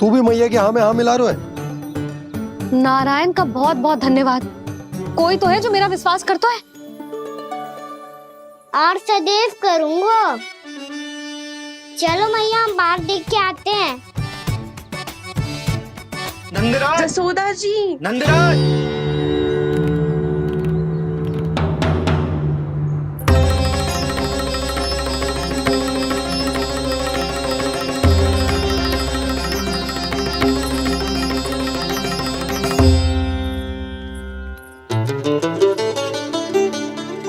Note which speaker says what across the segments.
Speaker 1: तू भी मैया की हाँ में हाँ मिला रहा है।
Speaker 2: नारायण का बहुत बहुत धन्यवाद। कोई तो है जो मेरा विश्वास करता है।
Speaker 3: और सदैव करूंगा। चलो मैया हम बाहर देख के आते हैं।
Speaker 4: नंदराज,
Speaker 5: जसोदा जी,
Speaker 4: नंदराज।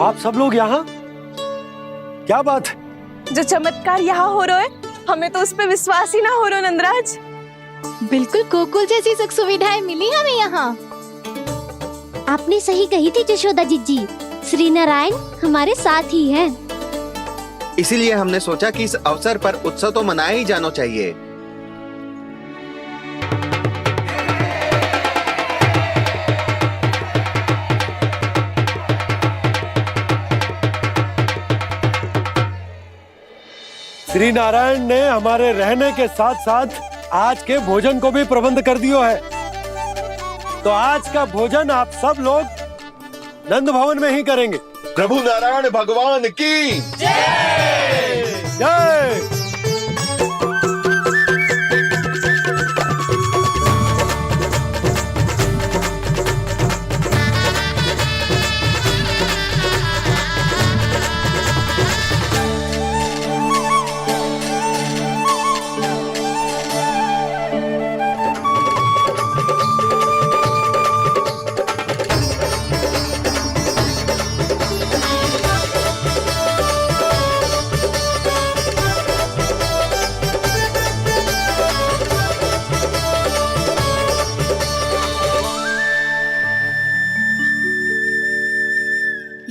Speaker 1: आप सब लोग यहाँ, क्या बात है?
Speaker 5: जो चमत्कार यहाँ हो रहा है, हमें तो उस पे विश्वास ही ना हो रहा नंदराज।
Speaker 6: बिल्कुल गोकुल जैसी सुख सुविधाएं मिली हमें यहाँ।
Speaker 3: आपने सही कही थी जशोदा जीजी, श्री नारायण हमारे साथ ही हैं।
Speaker 4: इसीलिए हमने सोचा कि इस अवसर पर उत्सव तो मनाया ही जाना चाहिए।
Speaker 1: श्री नारायण ने हमारे रहने के साथ साथ आज के भोजन को भी प्रबंध कर दियो है। तो आज का भोजन आप सब लोग नंद भवन में ही करेंगे।
Speaker 7: प्रभु नारायण भगवान की
Speaker 1: जय जय।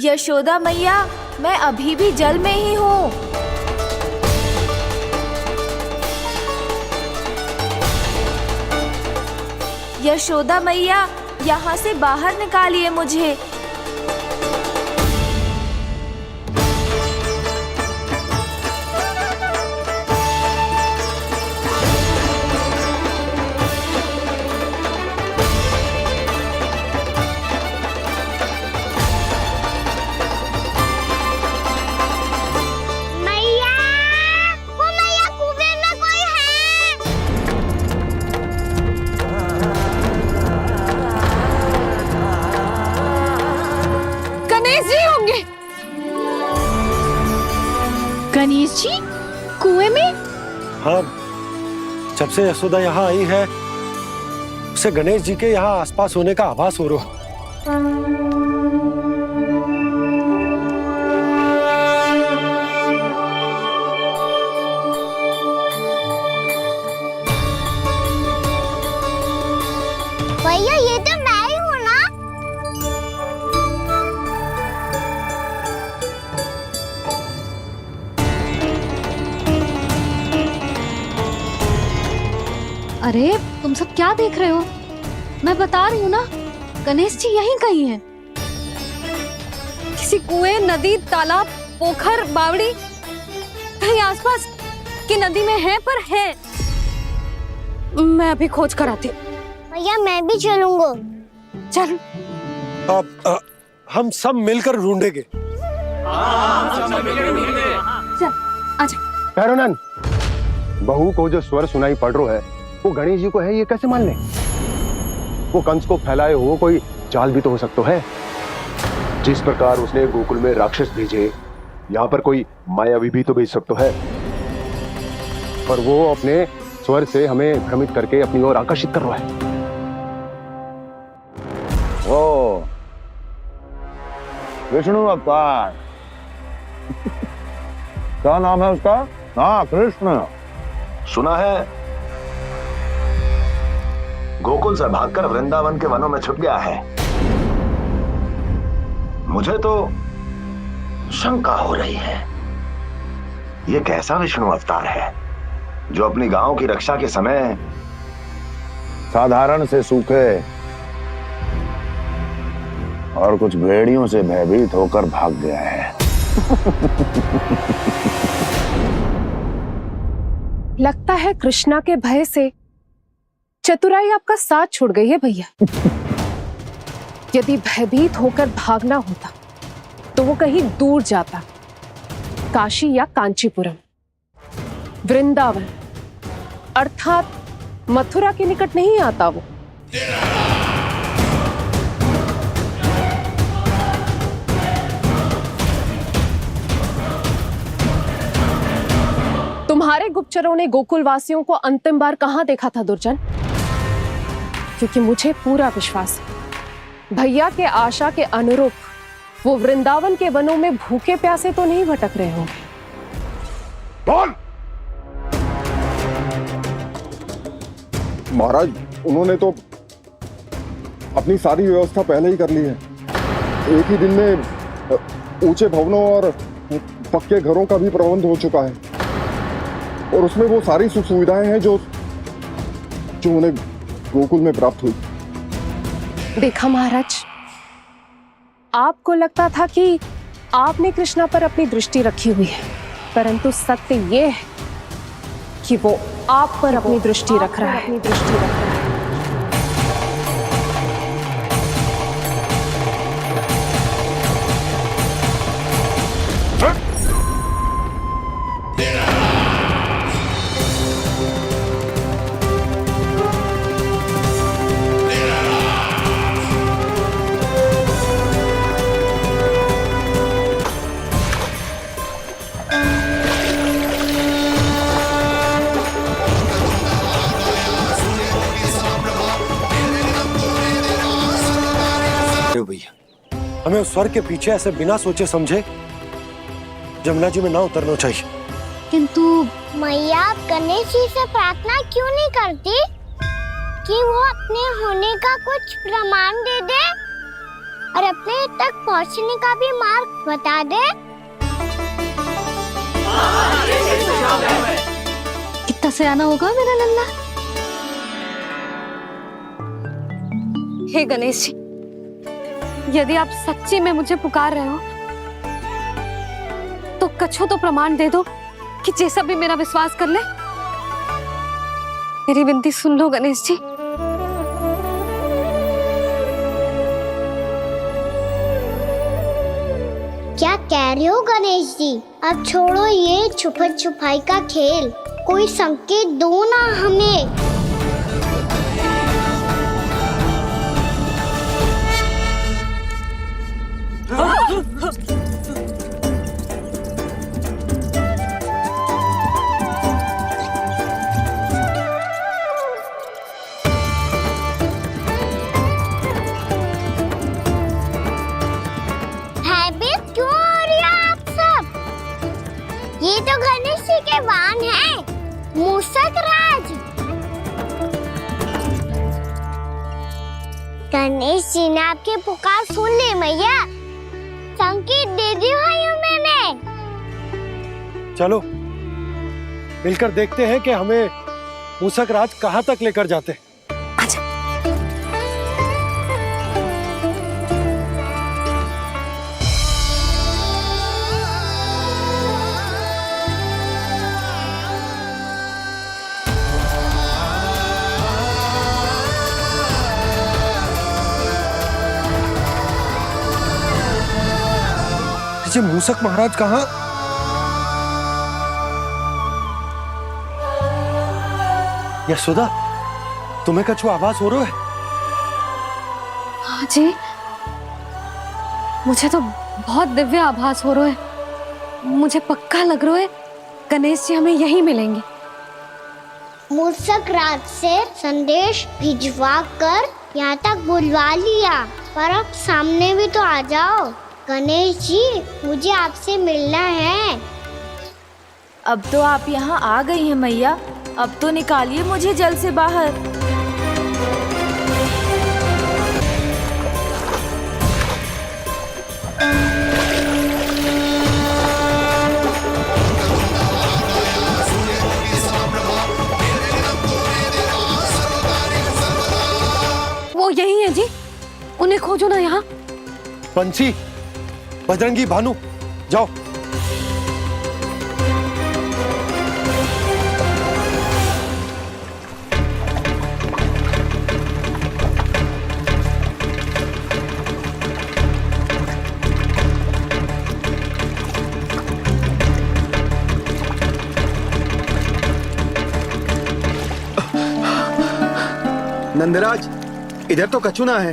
Speaker 6: यशोदा मैया, मैं अभी भी जल में ही हूँ। यशोदा मैया, यहाँ से बाहर निकालिए मुझे।
Speaker 3: मैया, वो मैया कुएं में कोई है।
Speaker 2: गणेश जी होंगे।
Speaker 6: गणेश जी कुएं में?
Speaker 1: हाँ, जब से यशोदा यहाँ आई है उसे गणेश जी के यहाँ आसपास होने का आभास हो रहा।
Speaker 3: भैया ये तो मैं ही हूँ ना।
Speaker 2: अरे तुम सब क्या देख रहे हो? मैं बता रही हूँ ना, गणेश जी यहीं कहीं हैं। किसी कुएं, नदी, तालाब, पोखर, बावड़ी कहीं आसपास की नदी में है, पर है। मैं अभी खोज कर आती हूँ।
Speaker 3: भैया मैं भी चलूंगा।
Speaker 2: चल।
Speaker 1: अब हम सब मिलकर ढूंढेंगे।
Speaker 2: चल आजा।
Speaker 8: भैरवनंद, बहू को जो स्वर सुनाई पड़ रहा है वो गणेश जी को है, ये कैसे मान ले? वो कंस को फैलाए हो कोई चाल भी तो हो सकता है। जिस प्रकार उसने गोकुल में राक्षस भेजे, यहाँ पर कोई मायावी भी तो भेज सकता है। पर वो अपने स्वर से हमें भ्रमित करके अपनी ओर आकर्षित कर रहा है।
Speaker 7: ओ विष्णु अवतार। क्या नाम है उसका? हाँ, कृष्ण।
Speaker 9: सुना है गोकुल से भागकर वृंदावन के वनों में छुप गया है। मुझे तो शंका हो रही है, ये कैसा विष्णु अवतार है जो अपनी गांव की रक्षा के समय
Speaker 7: साधारण से सूखे और कुछ भेड़ियों से भयभीत होकर भाग गया है।
Speaker 5: लगता है कृष्णा के भय से
Speaker 10: चतुराई आपका साथ छोड़ गई है भैया। यदि भयभीत होकर भागना होता तो वो कहीं दूर जाता, काशी या कांचीपुरम, वृंदावन अर्थात मथुरा के निकट नहीं आता वो। तुम्हारे गुप्तचरों ने गोकुल वासियों को अंतिम बार कहां देखा था दुर्जन? क्योंकि मुझे पूरा विश्वास है भैया के आशा के अनुरूप वो वृंदावन के वनों में भूखे प्यासे तो नहीं भटक रहे होंगे।
Speaker 8: बोल! महाराज, उन्होंने तो अपनी सारी व्यवस्था पहले ही कर ली है। एक ही दिन में ऊंचे भवनों और पक्के घरों का भी प्रबंध हो चुका है और उसमें वो सारी सुख सुविधाएं हैं जो उन्हें गोकुल में प्राप्त हुई।
Speaker 10: देखा महाराज, आपको लगता था कि आपने कृष्णा पर अपनी दृष्टि रखी हुई है, परंतु सत्य ये है कि वो आप पर अपनी दृष्टि रख रहा है।
Speaker 1: भैया, हमें उस स्वर के पीछे ऐसे बिना सोचे समझे जमुना जी में ना उतरना चाहिए।
Speaker 3: किंतु मैया, आप गणेश जी से प्रार्थना क्यों नहीं करती कि वो अपने होने का कुछ प्रमाण दे दे और अपने तक पहुंचने का भी मार्ग बता दे? कितना सयाना होगा मेरा लल्ला।
Speaker 2: हे गणेश जी, यदि आप सच्ची में मुझे पुकार रहे हो तो कछो तो प्रमाण दे दो कि जैसा भी मेरा विश्वास कर ले। मेरी विनती सुन लो गणेश जी।
Speaker 3: क्या कह रहे हो गणेश जी? अब छोड़ो ये छुपन छुपाई का खेल, कोई संकेत दो ना हमें। भयभीत क्यों हो रही है आप सब? ये तो गणेश जी के वाहन हैं, मूषक राज। गणेश जी ने आपकी पुकार सुन ली मैया, संकेत दे दी भाइयों मैंने।
Speaker 1: चलो मिलकर देखते हैं कि हमें मूषक राज कहां तक लेकर जाते हैं। मूषक महाराज कहाँ? यशोदा, तुम्हें कछु आभास हो रहा है?
Speaker 2: हाँ जी, मुझे तो बहुत दिव्य आभास हो रहा है। मुझे पक्का लग रहा है गणेश जी हमें यहीं मिलेंगे।
Speaker 3: मूषक राज से संदेश भिजवा कर यहाँ तक बुलवा लिया, पर अब सामने भी तो आ जाओ। गणेश जी, मुझे आपसे मिलना है।
Speaker 6: अब तो आप यहाँ आ गई हैं मैया, अब तो निकालिए मुझे जल से बाहर।
Speaker 2: वो यही है जी, उन्हें खोजो ना यहाँ।
Speaker 1: पंछी, बजरंगी, भानु, जाओ।
Speaker 4: नंदराज, इधर तो कछुना है।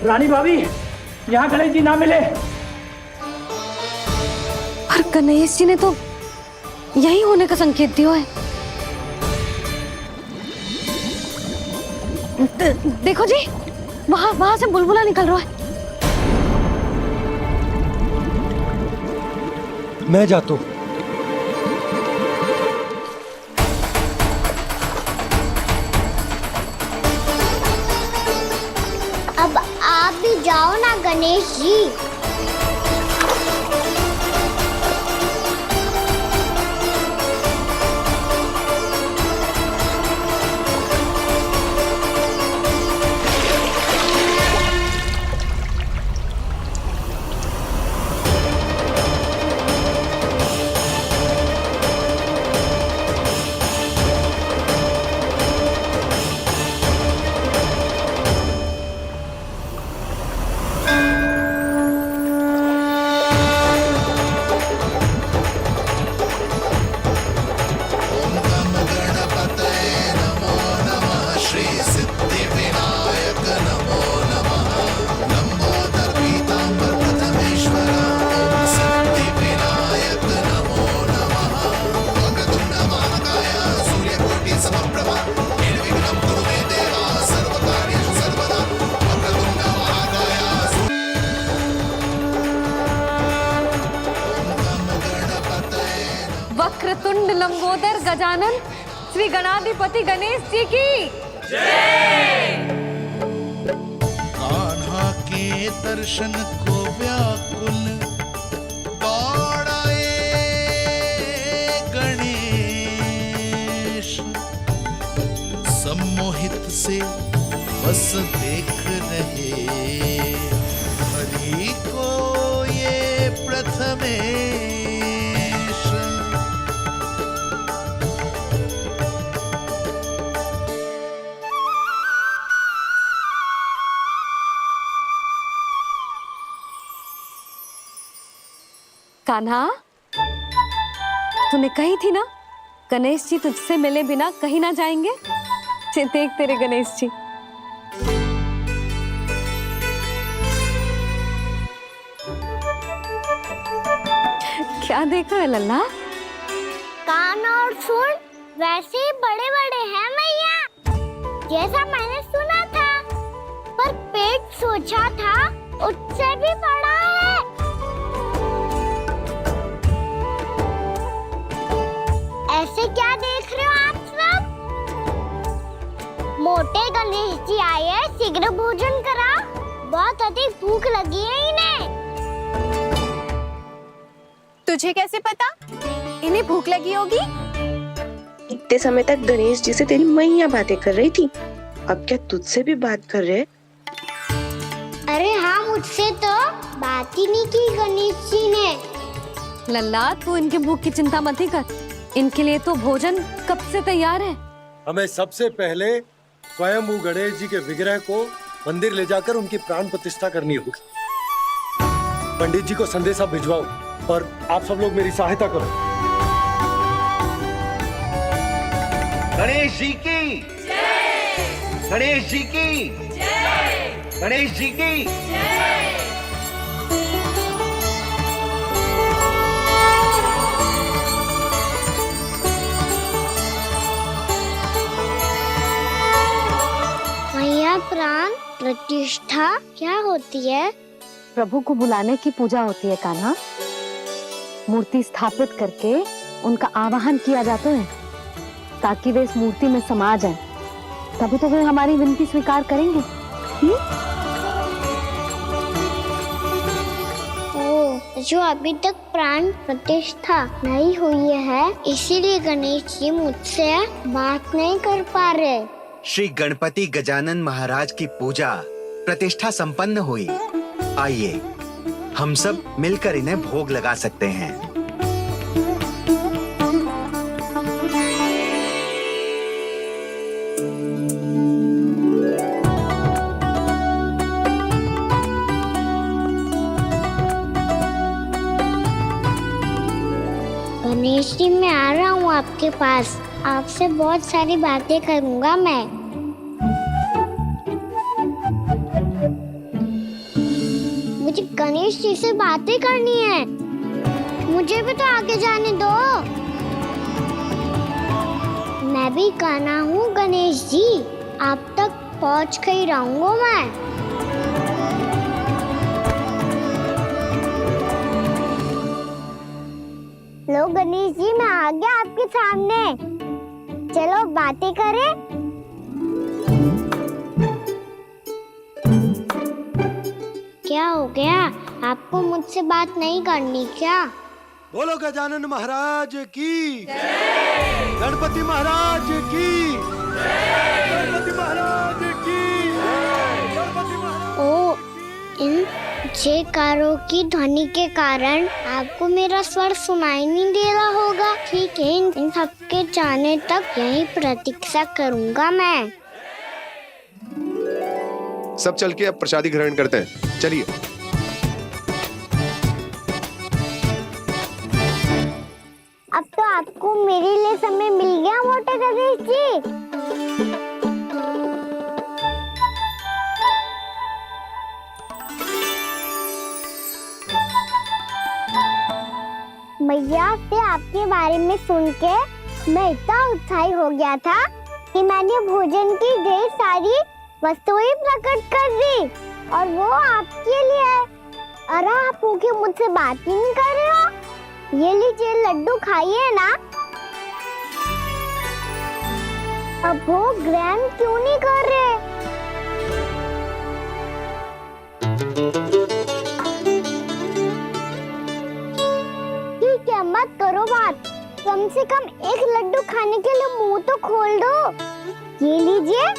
Speaker 11: रानी भाभी, यहाँ गणेश जी ना मिले।
Speaker 2: पर गणेश जी ने तो यही होने का संकेत दिया है। देखो जी, वहां से बुलबुला निकल रहा है।
Speaker 1: मैं जाता हूँ।
Speaker 3: अब आप भी जाओ ना गणेश जी।
Speaker 2: वक्रतुंड लंबोदर गजानन श्री गणाधिपति गणेश जी की
Speaker 12: कान्हा के दर्शन को व्याकुल दौड़ाए गणेश, सम्मोहित से बस देख रहे हरि को ये प्रथमेश।
Speaker 2: कान्हा, तूने कही थी ना गणेश जी तुझसे मिले बिना कहीं ना जाएंगे। देख तेरे गणेश जी। क्या देख रहा है लल्ला?
Speaker 3: कान और सुन वैसे ही बड़े बड़े हैं मैया, जैसा मैंने सुना था। पर पेट सोचा था उससे भी बड़ा है। ऐसे क्या देख रहे हो आप सब? मोटे गणेश जी आए हैं, शीघ्र भोजन करा। बहुत अधिक भूख लगी है इन्हें।
Speaker 5: तुझे कैसे पता इन्हें भूख लगी होगी?
Speaker 13: इतने समय तक गणेश जी से तेरी मैया बातें कर रही थी, अब क्या तुझसे भी बात कर रहे?
Speaker 3: अरे हाँ, मुझसे तो बात ही नहीं की गणेश जी ने।
Speaker 2: लल्ला, तू इनकी भूख की चिंता मत ही कर, इनके लिए तो भोजन कब से तैयार है।
Speaker 1: हमें सबसे पहले स्वयं गणेश जी के विग्रह को मंदिर ले जाकर उनकी प्राण प्रतिष्ठा करनी होगी। पंडित जी को संदेशा भिजवाओ और आप सब लोग मेरी सहायता करो।
Speaker 4: गणेश जी की जय! गणेश जी की जय! गणेश जी की जय!
Speaker 3: मैया, प्राण प्रतिष्ठा क्या होती है?
Speaker 2: प्रभु को बुलाने की पूजा होती है कान्हा। मूर्ति स्थापित करके उनका आवाहन किया जाता है ताकि वे इस मूर्ति में समा जाएं। तभी तो वे हमारी विनती स्वीकार करेंगे।
Speaker 3: ओ, जो अभी तक प्राण प्रतिष्ठा नहीं हुई है, इसीलिए गणेश जी मुझसे बात नहीं कर पा रहे।
Speaker 4: श्री गणपति गजानन महाराज की पूजा प्रतिष्ठा संपन्न हुई। आइए हम सब मिलकर इन्हें भोग लगा सकते हैं।
Speaker 3: गणेश जी मैं आ रहा हूँ आपके पास, आपसे बहुत सारी बातें करूँगा मैं। मुझे गणेश जी से बातें करनी है, मुझे भी तो आगे जाने दो। मैं भी कान्हा हूँ गणेश जी, आप तक पहुँच कर ही रहूँगा मैं। लो गणेश जी मैं आ गया आपके सामने, चलो बातें करें। क्या हो गया, आपको मुझसे बात नहीं करनी क्या?
Speaker 1: बोलो गजानन महाराज की, गणपति महाराज की, गणपति महाराज की, गणपति महाराज।
Speaker 3: ओ, इन जयकारों की ध्वनि के कारण आपको मेरा स्वर सुनाई नहीं दे रहा होगा। ठीक है, इन सबके जाने तक यही प्रतीक्षा करूंगा मैं।
Speaker 8: सब चल के अब प्रसादी ग्रहण करते हैं, चलिए।
Speaker 3: अब तो आपको मेरे लिए समय मिल गया मोटे गणेश जी। मैया से आपके बारे में सुन के मैं इतना उत्साही हो गया था कि मैंने भोजन की ढेर सारी वस्तुएं प्रकट कर दी, और वो आपके लिए। अरे आप भूखे मुझसे बात ही नहीं कर रहे हो। ये लीजिए लड्डू खाइए ना। अब वो ग्रहण क्यों नहीं कर रहे? ठीक है, मत करो बात, कम से कम एक लड्डू खाने के लिए मुंह तो खोल दो। ये लीजिए।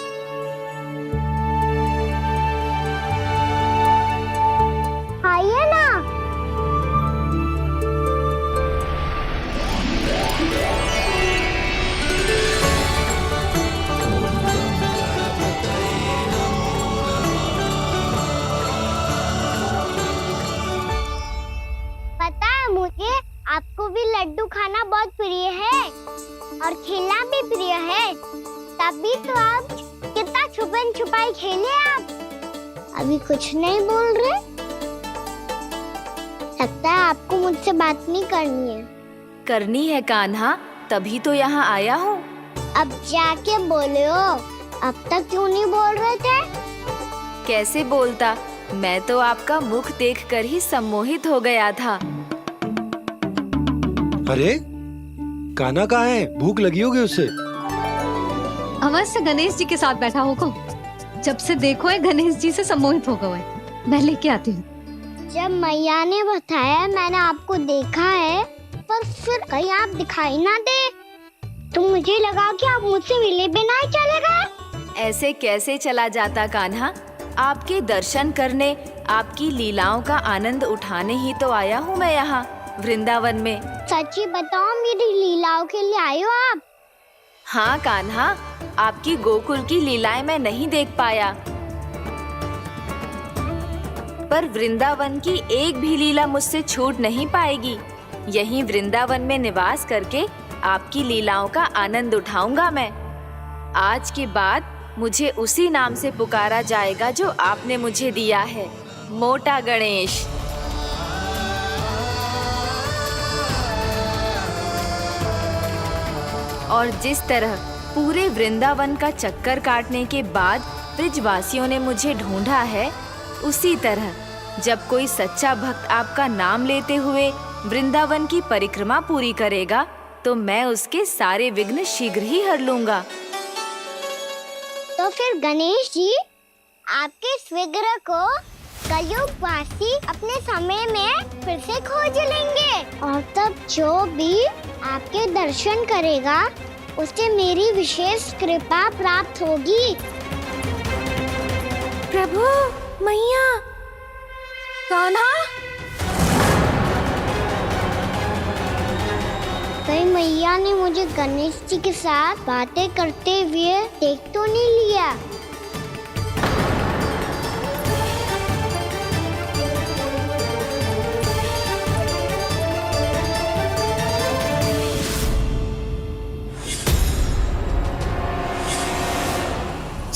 Speaker 3: खाइए ना। पता है मुझे, आपको भी लड्डू खाना बहुत प्रिय है और खेलना भी प्रिय है, तभी तो आप कितना छुपन छुपाई खेले। आप अभी कुछ नहीं बोल रहे, लगता है आपको मुझसे बात नहीं करनी है।
Speaker 6: करनी है कान्हा, तभी तो यहाँ आया हूँ।
Speaker 3: अब जाके बोले हो, अब तक क्यों नहीं बोल रहे थे?
Speaker 6: कैसे बोलता, मैं तो आपका मुख देखकर ही सम्मोहित हो गया था।
Speaker 1: अरे कान्हा कहाँ है? भूख लगी होगी उससे।
Speaker 2: अवश्य गणेश जी के साथ बैठा होगा, जब से देखो है गणेश जी से सम्मोहित हो गए। मैं लेके आती हूँ।
Speaker 3: जब मैया ने बताया मैंने आपको देखा है, पर फिर कहीं आप दिखाई ना दे, तो मुझे लगा कि आप मुझसे मिले बिना ही चले गए।
Speaker 6: ऐसे कैसे चला जाता कान्हा, आपके दर्शन करने, आपकी लीलाओं का आनंद उठाने ही तो आया हूँ मैं यहाँ वृंदावन में।
Speaker 3: सच्ची बताओ, मेरी लीलाओं के लिए आए हो आप?
Speaker 6: हाँ कान्हा, आपकी गोकुल की लीलाएं मैं नहीं देख पाया, पर वृंदावन की एक भी लीला मुझसे छूट नहीं पाएगी। यहीं वृंदावन में निवास करके आपकी लीलाओं का आनंद उठाऊंगा मैं। आज के बाद मुझे उसी नाम से पुकारा जाएगा जो आपने मुझे दिया है, मोटा गणेश। और जिस तरह पूरे वृंदावन का चक्कर काटने के बाद ब्रजवासियों ने मुझे ढूंढा है, उसी तरह जब कोई सच्चा भक्त आपका नाम लेते हुए वृंदावन की परिक्रमा पूरी करेगा, तो मैं उसके सारे विघ्न शीघ्र ही हर लूंगा।
Speaker 3: तो फिर गणेश जी, आपके इस विग्रह को कलयुग वासी अपने समय में फिर से खोज लेंगे, और तब जो भी आपके दर्शन करेगा उसे मेरी विशेष कृपा प्राप्त होगी।
Speaker 5: प्रभु, मैया, कान्हा।
Speaker 3: कहीं मैया ने मुझे गणेश जी के साथ बातें करते हुए देख तो नहीं लिया?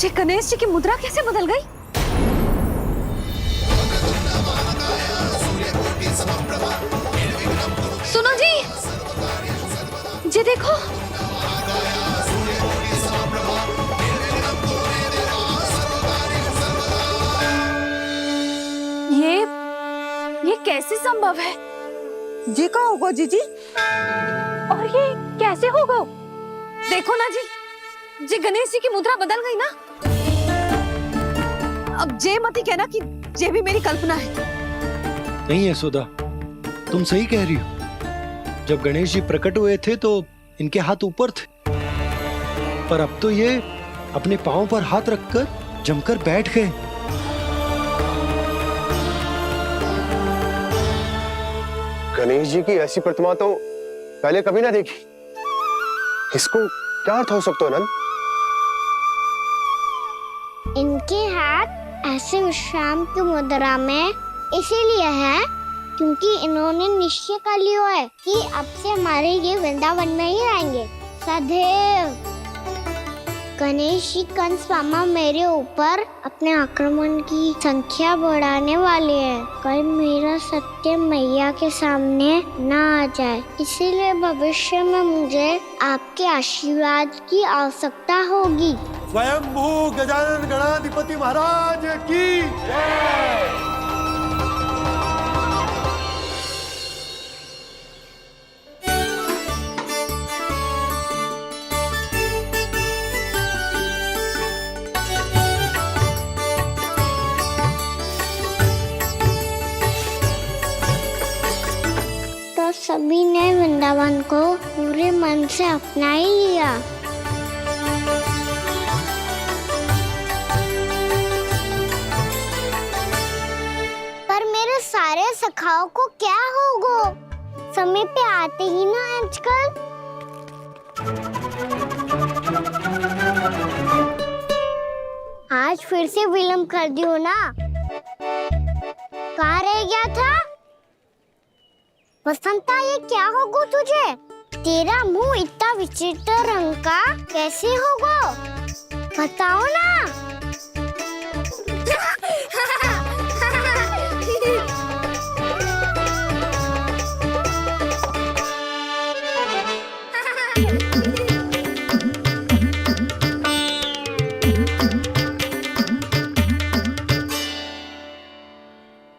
Speaker 2: जी गणेश जी की मुद्रा कैसे बदल गई? सुनो जी, जी देखो।
Speaker 6: ये कैसे संभव है?
Speaker 5: जी का होगा जीजी?
Speaker 2: और ये कैसे होगा? देखो ना जी, जी गणेश जी की मुद्रा बदल गई ना। अब जे मत ही कहना कि जे भी मेरी कल्पना है।
Speaker 1: नहीं यशोदा, तुम सही कह रही हो। जब गणेश जी प्रकट हुए थे तो इनके हाथ ऊपर थे, पर अब तो ये अपने पांव पर हाथ रखकर जमकर बैठ गए।
Speaker 8: गणेश जी की ऐसी प्रतिमा तो पहले कभी ना देखी। इसको क्या अर्थ हो सकता है नंद?
Speaker 3: इनके हाथ ऐसे विश्राम की मुद्रा में इसीलिए है क्योंकि इन्होंने निश्चय कर लिया है कि अब से हमारे ये वृंदावन में ही रहेंगे सदैव। गणेश जी कंस मामा मेरे ऊपर अपने आक्रमण की संख्या बढ़ाने वाले हैं, कहीं मेरा सत्य मैया के सामने ना आ जाए। इसीलिए भविष्य में मुझे आपके आशीर्वाद की आवश्यकता होगी।
Speaker 1: स्वयंभू गजानन गणाधिपति महाराज की जय।
Speaker 3: तो सभी ने वृंदावन को पूरे मन से अपना ही लिया। पर मेरे सारे सखाओं को क्या होगा? समय पे आते ही ना आजकल। आज फिर से विलंब कर दियो ना। कहाँ रह गया था? बसंता, ये क्या होगा तुझे? तेरा मुंह इतना विचित्र रंग का कैसे होगा? बताओ ना।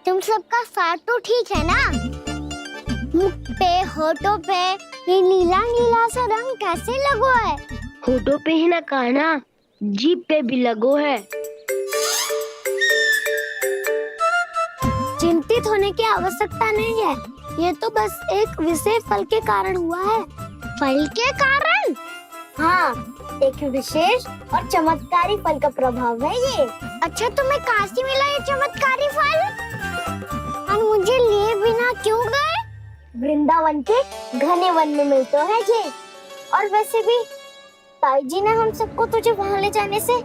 Speaker 3: तुम सबका साथ तो ठीक है ना? मुख पे, होठों पे ये नीला नीला सा रंग कैसे लगो है?
Speaker 14: होठों पे ही ना काना, जीभ पे भी लगो है।
Speaker 3: चिंतित होने की आवश्यकता नहीं है, ये तो बस एक विशेष फल के कारण हुआ है। फल के कारण? हाँ, एक विशेष और चमत्कारी फल का प्रभाव है ये। अच्छा, तुम्हें कहाँ से मिला ये चमत्कारी फल? और मुझे लिए बिना क्यों गए? वृंदावन के घने वन में मिलते है ये। और वैसे भी ताई जी ने हम सबको तुझे वहाँ ले जाने से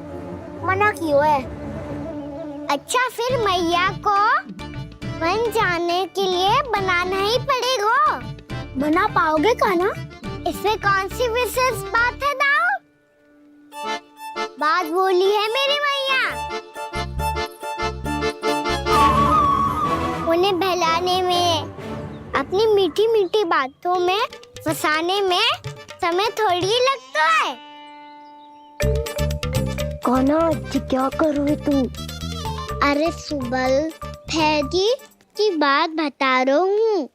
Speaker 3: मना किया है। अच्छा, फिर मैया को वन जाने के लिए बनाना ही पड़ेगा। बना पाओगे कान्हा? इसमें कौन सी विशेष बात है दाऊ? बात बोली है मेरी मैया। उन्हें बहलाने में, अपनी मीठी मीठी बातों में फंसाने में समय थोड़ी लगता है।
Speaker 14: कान्हा, क्या करोगे तुम?
Speaker 3: अरे सुबल, फैजी की बात बता रहा हूँ।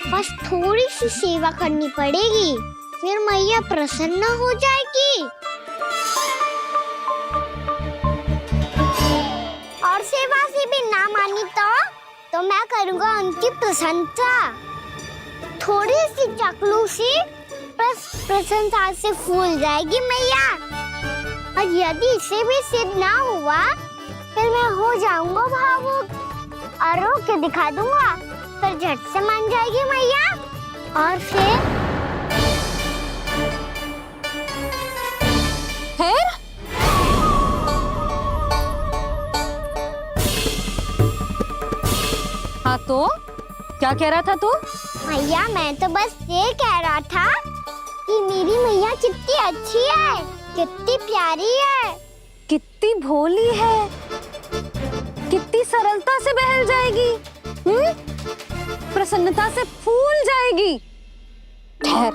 Speaker 3: बस थोड़ी सी सेवा करनी पड़ेगी, फिर मैया प्रसन्न हो जाएगी। और सेवा से भी ना मानी तो मैं करूँगा उनकी प्रशंसा। थोड़ी सी चाकलूसी प्रशंसा से फूल जाएगी मैया। और यदि इसे भी सिद्ध ना हुआ, फिर मैं हो जाऊंगा भावुक और रो के दिखा दूंगा, फिर झट से मान जाएगी मैया। और फिर
Speaker 2: हाँ तो क्या कह रहा था तू?
Speaker 3: मैया, मैं तो बस ये कह रहा था कि मेरी मैया कितनी अच्छी है, कितनी प्यारी है।
Speaker 2: कितनी भोली है, कितनी सरलता से बहल जाएगी, प्रसन्नता से फूल जाएगी। ठहर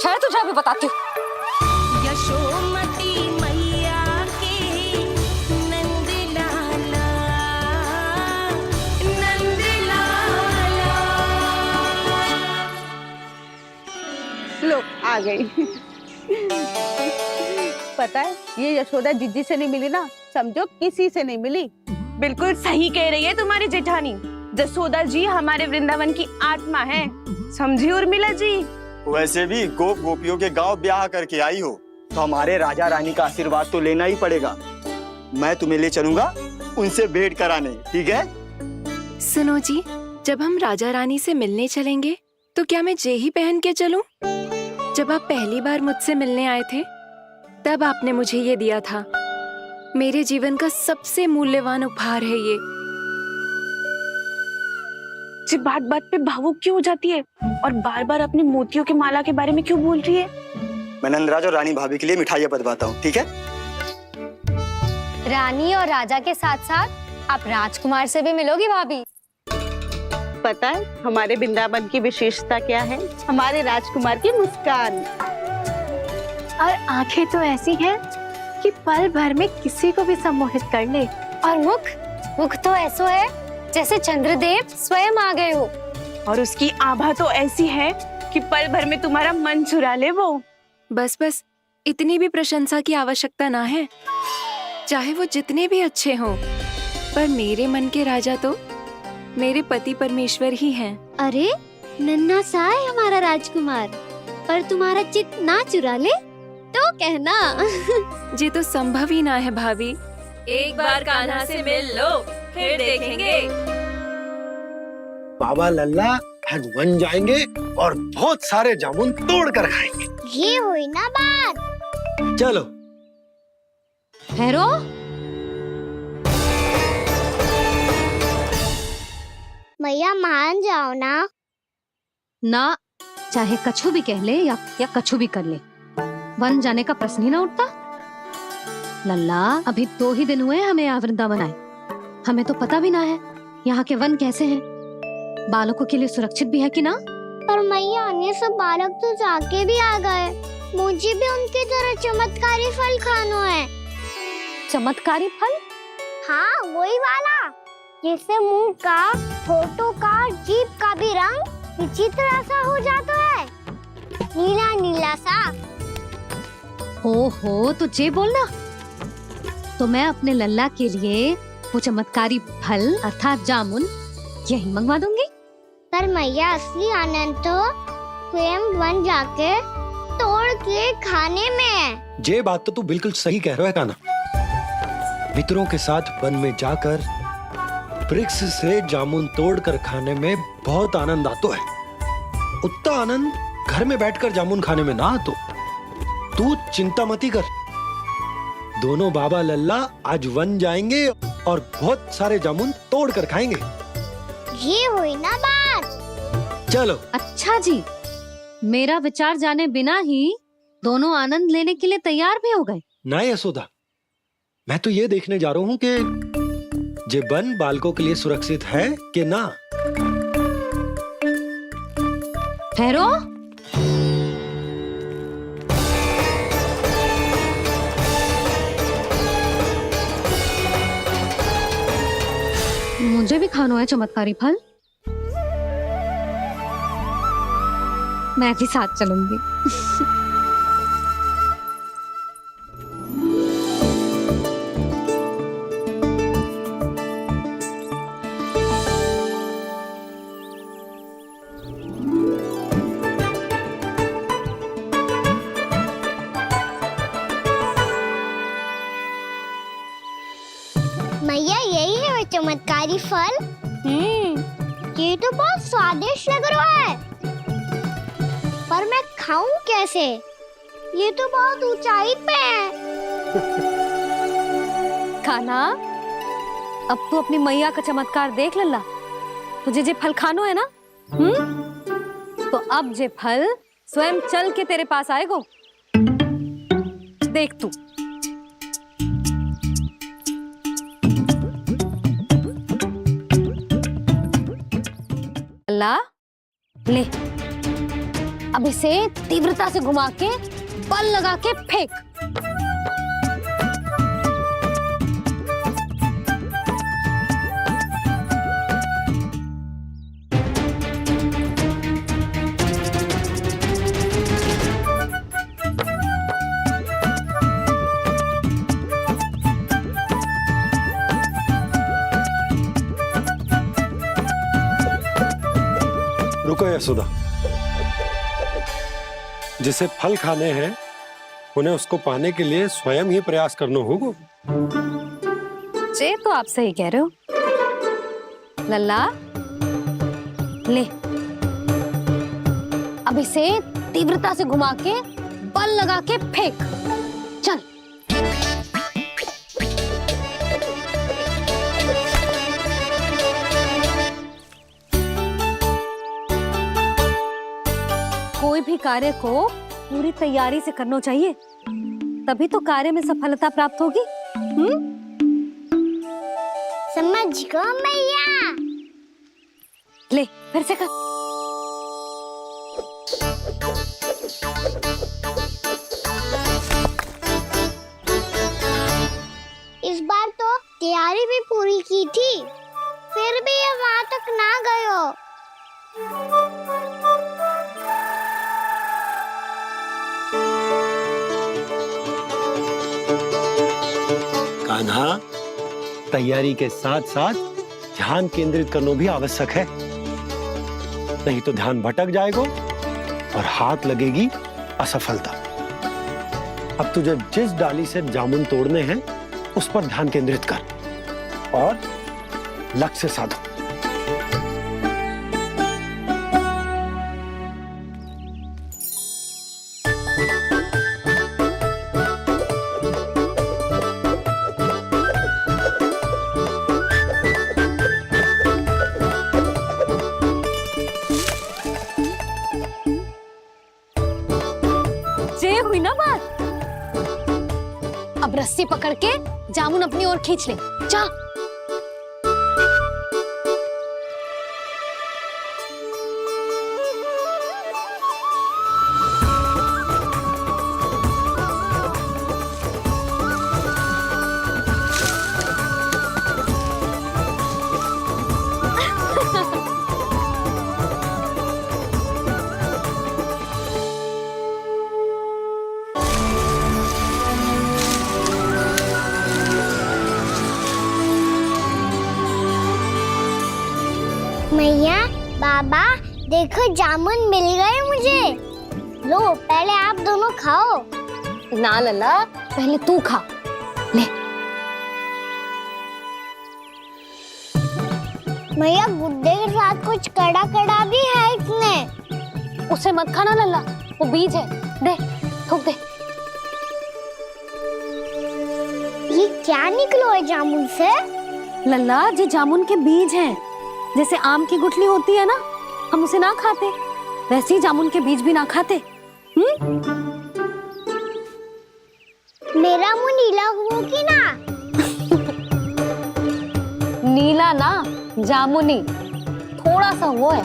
Speaker 2: ठहर, तुझे अभी बताती हूँ।
Speaker 5: यशोमती मैया के नंद लाला, नंद लाला।
Speaker 13: लो आ गई। पता है ये यशोदा जीजी से नहीं मिली ना, समझो किसी से नहीं मिली।
Speaker 5: बिल्कुल सही कह रही है तुम्हारी जेठानी। जसोदा जी हमारे वृंदावन की आत्मा है, समझी उर्मिला जी।
Speaker 15: वैसे भी गोप गोपियों के गांव ब्याह करके आई हो तो हमारे राजा रानी का आशीर्वाद तो लेना ही पड़ेगा। मैं तुम्हें ले चलूंगा उनसे भेंट कराने, ठीक है?
Speaker 5: सुनो जी, जब हम राजा रानी से मिलने चलेंगे तो क्या मैं जे ही पहन के चलूं? जब आप पहली बार मुझसे मिलने आए थे तब आपने मुझे ये दिया था। मेरे जीवन का सबसे मूल्यवान उपहार है ये। जी बात बात पे भावुक क्यों हो जाती है और बार बार अपनी मोतियों की माला के बारे में क्यों बोल रही है?
Speaker 15: मैं नंदराज और रानी भाभी के लिए मिठाइयाँ बंटवाता हूँ, ठीक है?
Speaker 3: रानी और राजा के साथ साथ आप राजकुमार से भी मिलोगी भाभी।
Speaker 13: पता है हमारे वृंदावन की विशेषता क्या है? हमारे राजकुमार की मुस्कान।
Speaker 5: और आंखें तो ऐसी हैं कि पल भर में किसी को भी सम्मोहित कर ले।
Speaker 3: और मुख तो ऐसा है जैसे चंद्रदेव स्वयं आ गए हो।
Speaker 5: और उसकी आभा तो ऐसी है कि पल भर में तुम्हारा मन चुरा ले वो। बस बस इतनी भी प्रशंसा की आवश्यकता ना है, चाहे वो जितने भी अच्छे हों, पर मेरे मन के राजा तो मेरे पति परमेश्वर ही हैं।
Speaker 3: अरे नन्हा सा है हमारा राजकुमार, पर तुम्हारा चित्त ना चुरा ले तो कहना।
Speaker 5: ये तो संभव ही ना है भाभी। एक बार कान्हा से मिल लो फिर देखेंगे।
Speaker 1: बाबा लल्ला आज वन जाएंगे और बहुत सारे जामुन तोड़ कर खाएंगे।
Speaker 3: ये हुई ना बात।
Speaker 1: चलो
Speaker 2: ठहरो,
Speaker 3: मैया मान जाओ ना।
Speaker 2: चाहे कछु भी कह ले या कछु भी कर ले, वन जाने का प्रश्न ही ना उठता। लल्ला अभी 2 ही दिन हुए हमें यहाँ वृंदावन आए, हमें तो पता भी ना है यहाँ के वन कैसे हैं, बालकों के लिए सुरक्षित भी है कि ना।
Speaker 3: पर मैया अन्य सब बालक तो जाके भी आ गए, मुझे भी उनकी तरह चमत्कारी फल खाना है।
Speaker 2: चमत्कारी फल?
Speaker 3: हाँ वही वाला, जिससे मुंह का, होठों का, जीभ का भी रंग विचित्र सा हो जाता है, नीला नीला सा।
Speaker 2: हो तो जे बोलना। तो मैं अपने लल्ला के लिए वो चमत्कारी फल अर्थात जामुन यही मंगवा दूंगी।
Speaker 3: पर मैया असली आनंद तो स्वयं वन जाके तोड़ के खाने में है।
Speaker 1: ये बात तो तू बिल्कुल सही कह रहा है कान्हा। मित्रों के साथ वन में जाकर वृक्ष से जामुन तोड़कर खाने में बहुत आनंद आता है। उतना आनंद घर में बैठकर जामुन खाने में ना आतो। तू चिंता मती कर, दोनों बाबा लल्ला आज वन जाएंगे और बहुत सारे जामुन तोड़ कर खाएंगे।
Speaker 3: ये हुई ना बात।
Speaker 1: चलो।
Speaker 2: अच्छा जी, मेरा विचार जाने बिना ही दोनों आनंद लेने के लिए तैयार भी हो गए।
Speaker 1: ना यशोदा, मैं तो ये देखने जा रहा हूँ कि ये वन बालकों के लिए सुरक्षित है कि ना।
Speaker 2: ठहरो, मुझे भी खाना है चमत्कारी फल, मैं भी साथ चलूंगी।
Speaker 3: मैया यही है वो चमत्कारी फल। ये तो बहुत स्वादिष्ट लग रहा है, पर मैं खाऊं कैसे? ये तो बहुत ऊंचाई पे है।
Speaker 2: खाना, अब तू अपनी मैया का चमत्कार देख लल्ला। तुझे जे फल खानो है ना, तो अब जे फल स्वयं चल के तेरे पास आएगो। देख तू, लल्ला ले, अब इसे तीव्रता से घुमा के बल लगा के फेंक।
Speaker 1: रुको यशोदा, जिसे फल खाने हैं उन्हें उसको पाने के लिए स्वयं ही प्रयास करना होगा।
Speaker 2: जे तो आप सही कह रहे हो लल्ला, ले अब इसे तीव्रता से घुमा के बल लगा के फेंक। चल। कोई भी कार्य को पूरी तैयारी से करना चाहिए, तभी तो कार्य में सफलता प्राप्त होगी।
Speaker 3: समझ गो मैया।
Speaker 2: ले फिर से कर।
Speaker 3: इस बार तो तैयारी भी पूरी की थी, फिर भी ये वहां तक ना गए हो।
Speaker 1: कान्हा, तैयारी के साथ साथ ध्यान केंद्रित करना भी आवश्यक है, नहीं तो ध्यान भटक जाएगा और हाथ लगेगी असफलता। अब तुझे जिस डाली से जामुन तोड़ने हैं उस पर ध्यान केंद्रित कर और लक्ष्य साधो।
Speaker 2: हुई ना बात, अब रस्सी पकड़ के जामुन अपनी ओर खींच ले। जा।
Speaker 3: मैया, बाबा, देखो जामुन मिल गए मुझे। लो, पहले आप दोनों खाओ।
Speaker 2: ना लल्ला, पहले तू खा। ले।
Speaker 3: मैया, गुड्डे के साथ कुछ कड़ा कड़ा भी है इसमें।
Speaker 2: उसे मत खाना लल्ला, वो बीज है। दे, थूक दे।
Speaker 3: ये क्या निकलो है जामुन से?
Speaker 2: लल्ला, ये जामुन के बीज हैं। जैसे आम की गुठली होती है ना, हम उसे ना खाते, वैसे ही जामुन के बीज भी ना खाते।
Speaker 3: मेरा मुंह नीला हुआ कि ना?
Speaker 2: नीला ना, जामुनी, थोड़ा सा वो है।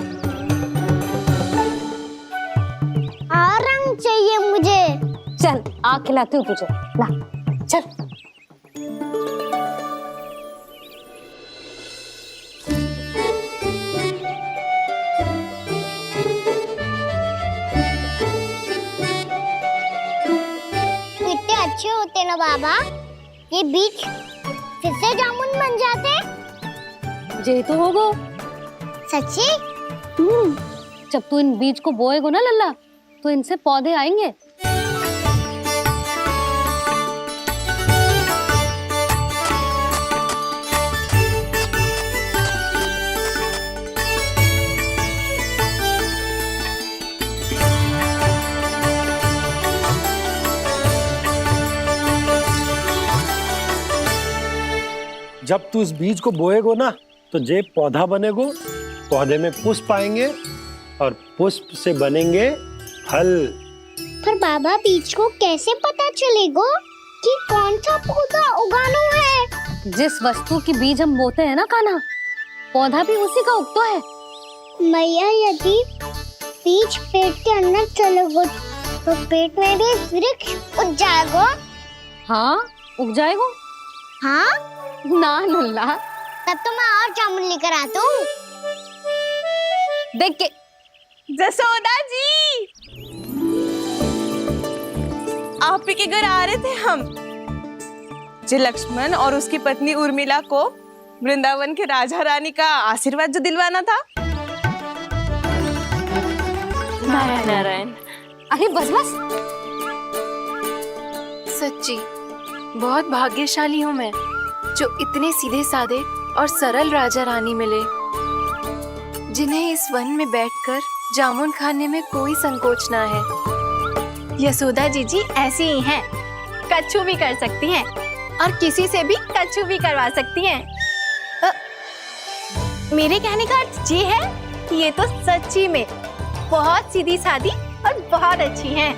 Speaker 3: और रंग चाहिए मुझे।
Speaker 2: चल, आ खिलाती हूँ तुझे। ला, चल।
Speaker 3: अच्छे होते ना बाबा, ये बीज फिर से जामुन बन जाते।
Speaker 2: जे तो होगो।
Speaker 3: सच्ची?
Speaker 2: जब तू इन बीज को बोएगो ना लल्ला, तो इनसे पौधे आएंगे।
Speaker 1: जब तू इस बीज को बोएगो ना, तो जे पौधा बनेगो, पौधे में पुष्प आएंगे और पुष्प से बनेंगे फल।
Speaker 3: पर बाबा, बीज को कैसे पता चलेगा कि कौन सा पौधा उगाना है?
Speaker 2: जिस वस्तु की बीज हम बोते हैं ना कान्हा, पौधा भी उसी का उगता है।
Speaker 3: मैया यदि बीज पेट के अंदर चलोगे तो पेट में भी वृक्ष उग जाएगा।
Speaker 2: हाँ उग जाएगा।
Speaker 3: हाँ
Speaker 2: ना नल्ला,
Speaker 3: तब तो मैं और जामुन लेकर आता हूँ।
Speaker 2: देख के
Speaker 5: जसोदा जी, आप ही के घर आ रहे थे हम। जो लक्ष्मण और उसकी पत्नी उर्मिला को वृंदावन के राजा रानी का आशीर्वाद जो दिलवाना था।
Speaker 2: नारायण नारायण। अरे बस बस।
Speaker 5: सच्ची बहुत भाग्यशाली हूँ मैं, जो इतने सीधे साधे और सरल राजा रानी मिले, जिन्हें इस वन में बैठकर जामुन खाने में कोई संकोच ना है।
Speaker 6: यशोदा जीजी ऐसी ही हैं, कच्छू भी कर सकती हैं और किसी से भी कच्छू भी करवा सकती हैं। मेरे कहने का अर्थ ये है कि ये तो सच्ची में बहुत सीधी सादी और बहुत अच्छी हैं।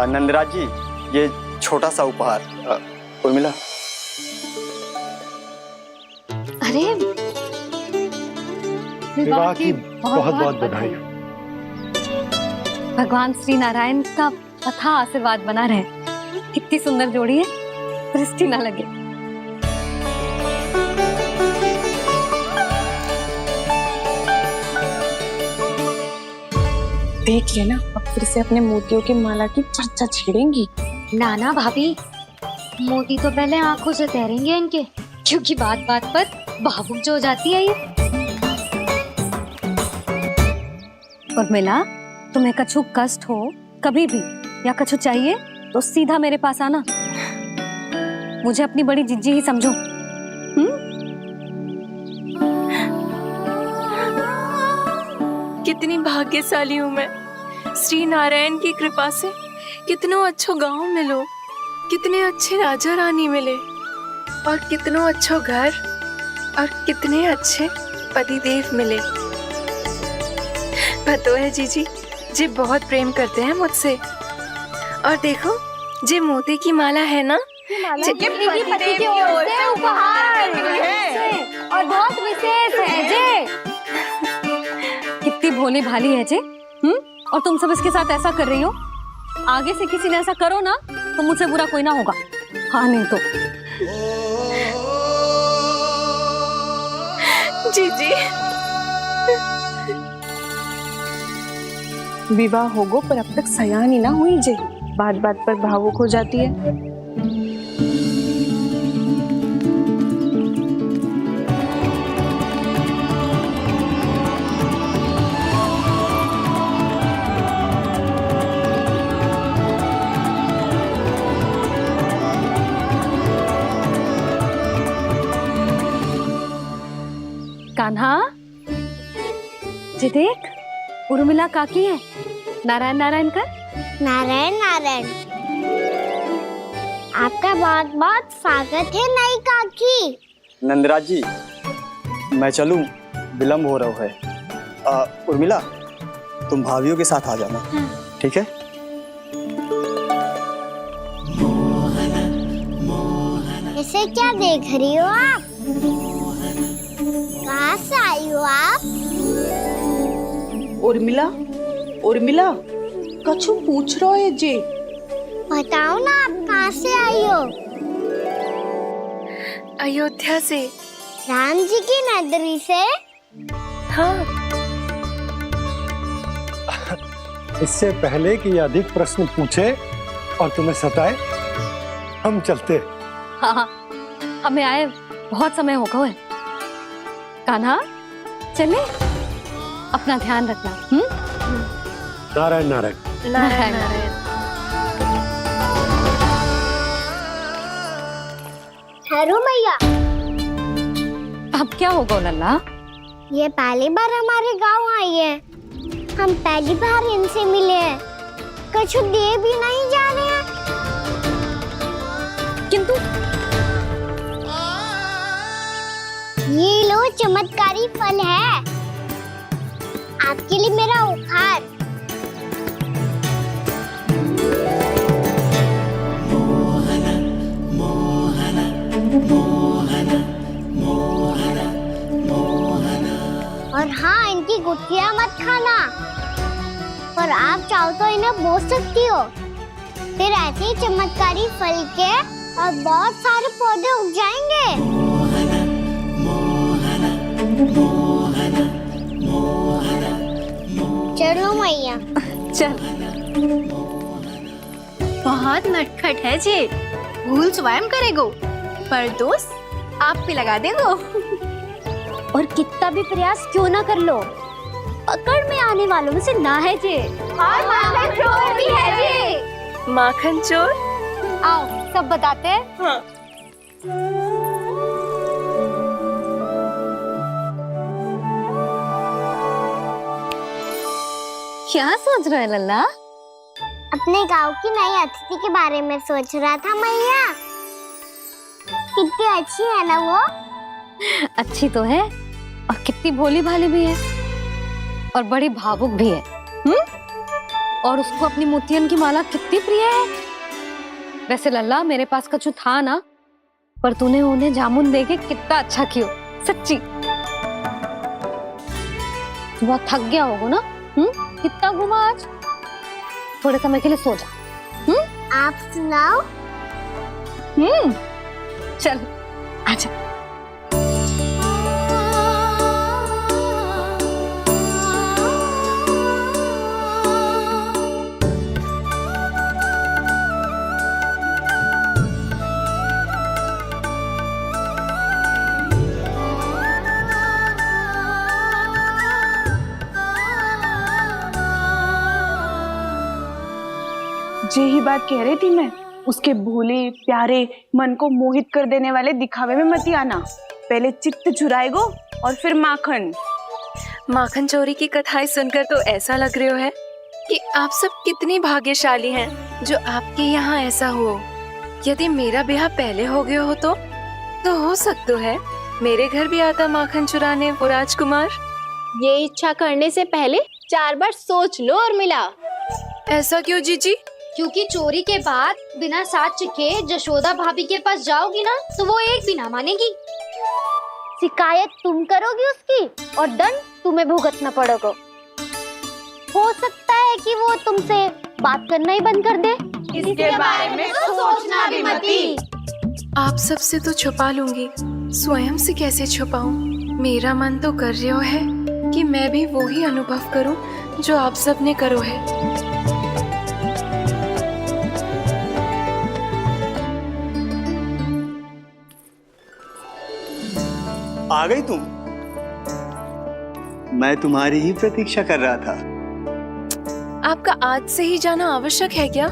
Speaker 15: नंदराज जी, ये छोटा सा उपहार। उर्मिला।
Speaker 2: अरे
Speaker 1: विवाह की बहुत बहुत बधाई।
Speaker 2: भगवान श्री नारायण का अथाह आशीर्वाद बना रहे। कितनी सुंदर जोड़ी है, दृष्टि ना लगे।
Speaker 5: देख लेना, अब फिर से अपने मोतियों की माला की चर्चा छेड़ेंगी।
Speaker 2: नाना भाभी, मोती तो पहले आंखों से तैरेंगे इनके, क्योंकि बात बात पर भावुक जो हो जाती है ये। उर्मिला, तुम्हें कछु कष्ट हो कभी भी या कछु चाहिए तो सीधा मेरे पास आना। मुझे अपनी बड़ी जिज्जी ही समझो।
Speaker 5: कितनी भाग्यशाली हूँ मैं, श्री नारायण की कृपा से कितनों अच्छो गांव मिलो, कितने अच्छे राजा रानी मिले, और कितनों अच्छो घर और कितने अच्छे पतिदेव मिले। पतो है जीजी, जी बहुत प्रेम करते हैं मुझसे। और देखो, जे मोती की माला है ना,
Speaker 3: ये पति की ओर से उपहार है और बहुत विशेष है जे।
Speaker 2: कितनी भोली भाली है जे। और तुम सब इसके साथ ऐसा कर रही हो। आगे से किसी ने ऐसा करो ना तो मुझसे बुरा कोई ना होगा। हाँ नहीं तो।
Speaker 5: जीजी, विवाह होगो पर अब तक सयानी ना हुई जे, बात बात पर भावुक हो जाती है।
Speaker 2: कान्हा, जी देख, उर्मिला काकी है। नारायण नारायण कर।
Speaker 3: नारायण नारायण। आपका बहुत बहुत स्वागत है नई काकी।
Speaker 15: नंदराज जी, मैं चलूं, विलम्ब हो रहा है। उर्मिला, तुम भाभियों के साथ आ जाना। ठीक है?
Speaker 3: इसे क्या देख रही हो आप? कहाँ से आई हो आप?
Speaker 13: उर्मिला, उर्मिला, कछु पूछ रहा है जे।
Speaker 3: बताओ ना, आप कहाँ से आई हो?
Speaker 5: अयोध्या से।
Speaker 3: राम जी की नगरी से?
Speaker 5: हाँ।
Speaker 1: इससे पहले कि अधिक प्रश्न पूछे और तुम्हें सताए, हम चलते।
Speaker 2: हाँ, हमें आए बहुत समय हो गया है। कान्हा, चले, अपना ध्यान रखना।
Speaker 1: नारायण नारायण।
Speaker 2: नारायण नारायण।
Speaker 3: ठहरो मैया।
Speaker 2: अब क्या होगा लल्ला?
Speaker 3: ये पहली बार हमारे गांव आई है। हम पहली बार इनसे मिले हैं। कुछ दे भी नहीं जा रहे हैं।
Speaker 2: किंतु
Speaker 3: ये लो, चमत्कारी फल है। आपके लिए मेरा उपहार। और हाँ, इनकी गुठलियां मत खाना। और आप चाहो तो इन्हें बो सकती हो, फिर ऐसे ही चमत्कारी फल के और बहुत सारे पौधे उग जाएंगे। चलो मैया।
Speaker 2: चल।
Speaker 5: बहुत नटखट है जे, भूल स्वयं करेगो, पर दोस्त आप पे लगा देगो।
Speaker 2: और कितना भी प्रयास क्यों ना कर लो, पकड़ में आने वालों में से ना है जे।
Speaker 5: और माखन चोर भी है जे। माखन चोर?
Speaker 2: आओ सब बताते हैं।
Speaker 5: हाँ।
Speaker 2: क्या सोच रहे लल्ला?
Speaker 3: अपने गांव की नई अतिथि के बारे में सोच रहा था मैया। कितनी अच्छी है ना वो।
Speaker 2: अच्छी तो है और कितनी भोली भाली भी है और बड़ी भावुक भी है। और उसको अपनी मोतियन की माला कितनी प्रिय है। वैसे लल्ला मेरे पास कछु था ना, पर तूने उन्हें जामुन देके कितना अच्छा किया, सच्ची। बहुत थक गया होगा ना? कितना घूमा आज? थोड़े समय के लिए सो जा।
Speaker 3: आप सुनाओ।
Speaker 2: चल आजा।
Speaker 5: यही बात कह रही थी मैं, उसके भोले प्यारे मन को मोहित कर देने वाले दिखावे में मत आना। पहले चित्त चुराएगो और फिर माखन।
Speaker 6: माखन चोरी की कथाएं सुनकर तो ऐसा लग रहा है कि आप सब कितनी भाग्यशाली हैं जो आपके यहाँ ऐसा हो। यदि मेरा ब्याह पहले हो गया हो तो हो सकता है मेरे घर भी आता माखन चुराने वो राजकुमार।
Speaker 5: ये इच्छा करने से पहले 4 बार सोच लो और मिला।
Speaker 6: ऐसा क्यों जीजी?
Speaker 2: क्योंकि चोरी के बाद बिना साथ चिखे जशोदा भाभी के पास जाओगी ना तो वो एक भी ना मानेगी। शिकायत तुम करोगी उसकी और दंड तुम्हें भुगतना पड़ेगा। हो सकता है कि वो तुमसे बात करना ही बंद कर दे।
Speaker 5: इसके बारे में तो सोचना भी मती।
Speaker 6: आप सबसे तो छुपा लूंगी, स्वयं से कैसे छुपाऊं? मेरा मन तो कर रहा है कि मैं भी वो ही अनुभव करूं जो आप सब ने करो है।
Speaker 15: आ गई तुम? मैं तुम्हारी ही प्रतीक्षा कर रहा था।
Speaker 6: आपका आज से ही जाना आवश्यक है क्या?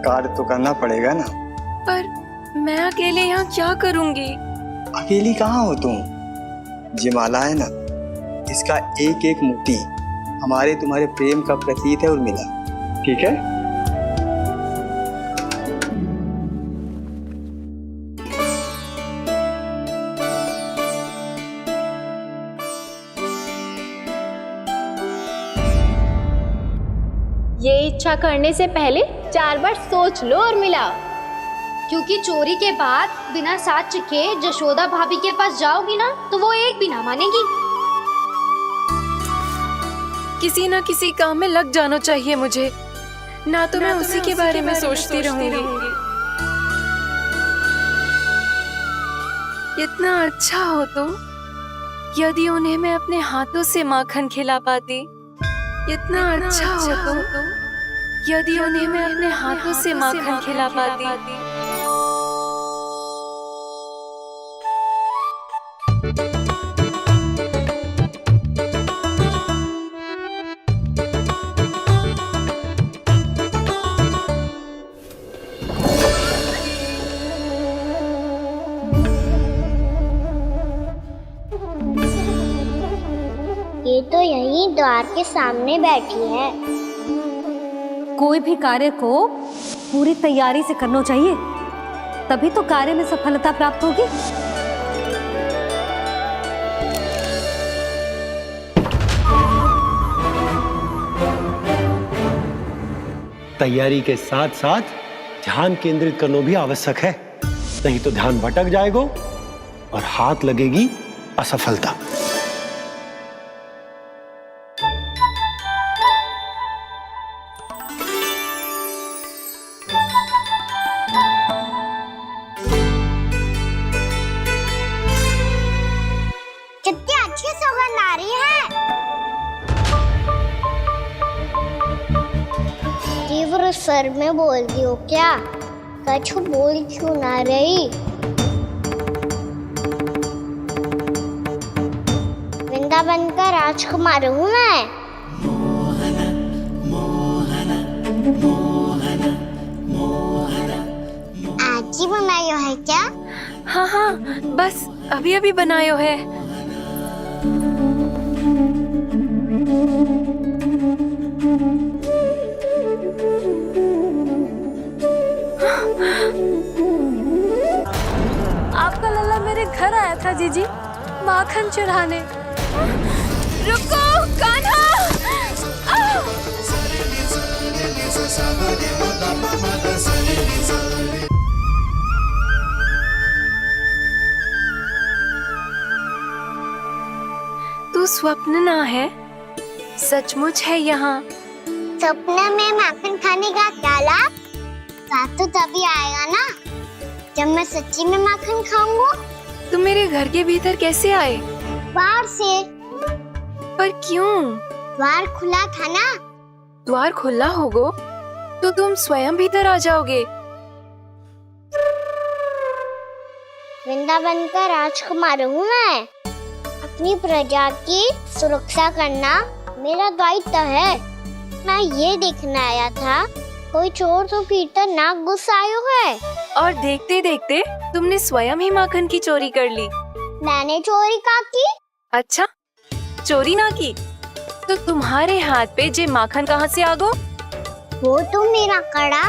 Speaker 15: कार्य तो करना पड़ेगा ना।
Speaker 6: पर मैं अकेले यहाँ क्या करूँगी?
Speaker 15: अकेली कहाँ हो तुम? ये माला है ना, इसका एक एक मोती हमारे तुम्हारे प्रेम का प्रतीक है उर्मिला, ठीक है?
Speaker 5: ये इच्छा करने से पहले 4 बार सोच लो और मिला।
Speaker 2: क्योंकि चोरी के बाद बिना साथ चिखे जशोदा भाभी के पास जाओगी ना तो वो एक भी ना मानेगी।
Speaker 6: किसी ना किसी काम में लग जाना चाहिए मुझे, ना तो मैं उसी के बारे में सोचती रहूंगी। इतना अच्छा हो तो यदि उन्हें मैं अपने हाथों से माखन खिला पाती। इतना अच्छा हो तो यदि उन्हें मैं अपने हाथों से माखन खिला पाती।
Speaker 3: ये तो यहीं द्वार के सामने बैठी है।
Speaker 2: कोई भी कार्य को पूरी तैयारी से करना चाहिए, तभी तो कार्य में सफलता प्राप्त होगी।
Speaker 1: तैयारी के साथ साथ ध्यान केंद्रित करना भी आवश्यक है, नहीं तो ध्यान भटक जाएगा और हाथ लगेगी असफलता।
Speaker 3: कितनी अच्छी सौगंध आ रही है। तीव्र स्वर में बोलती हो क्या? कछु बोल क्यों ना रही? वृंदावन का राजकुमार हूँ मैं। आज ही बनायो है क्या?
Speaker 5: हाँ हाँ, बस अभी अभी बनायो है।
Speaker 10: आपका लल्ला मेरे घर आया था जीजी, माखन चुराने।
Speaker 5: रुको कान्हा! तू स्वप्न ना है, सचमुच है यहाँ।
Speaker 3: सपने में माखन खाने का क्या लाभ? बात तो तभी आएगा ना जब मैं सच्ची में माखन खाऊंगा।
Speaker 5: तुम मेरे घर के भीतर कैसे आए?
Speaker 3: बाहर से।
Speaker 5: पर क्यों?
Speaker 3: द्वार खुला था ना।
Speaker 5: द्वार खुला होगा तो तुम स्वयं भीतर आ जाओगे।
Speaker 3: वृंदावन का राजकुमार हूँ मैं। अपनी प्रजा की सुरक्षा करना मेरा दायित्व है। मैं ये देखने आया था कोई चोर तो भीतर ना घुस आयो है।
Speaker 5: और देखते देखते तुमने स्वयं ही माखन की चोरी कर ली।
Speaker 3: मैंने चोरी का की?
Speaker 5: अच्छा, चोरी ना की तो तुम्हारे हाथ पे जे माखन कहाँ से आ गो?
Speaker 3: वो तो मेरा कड़ा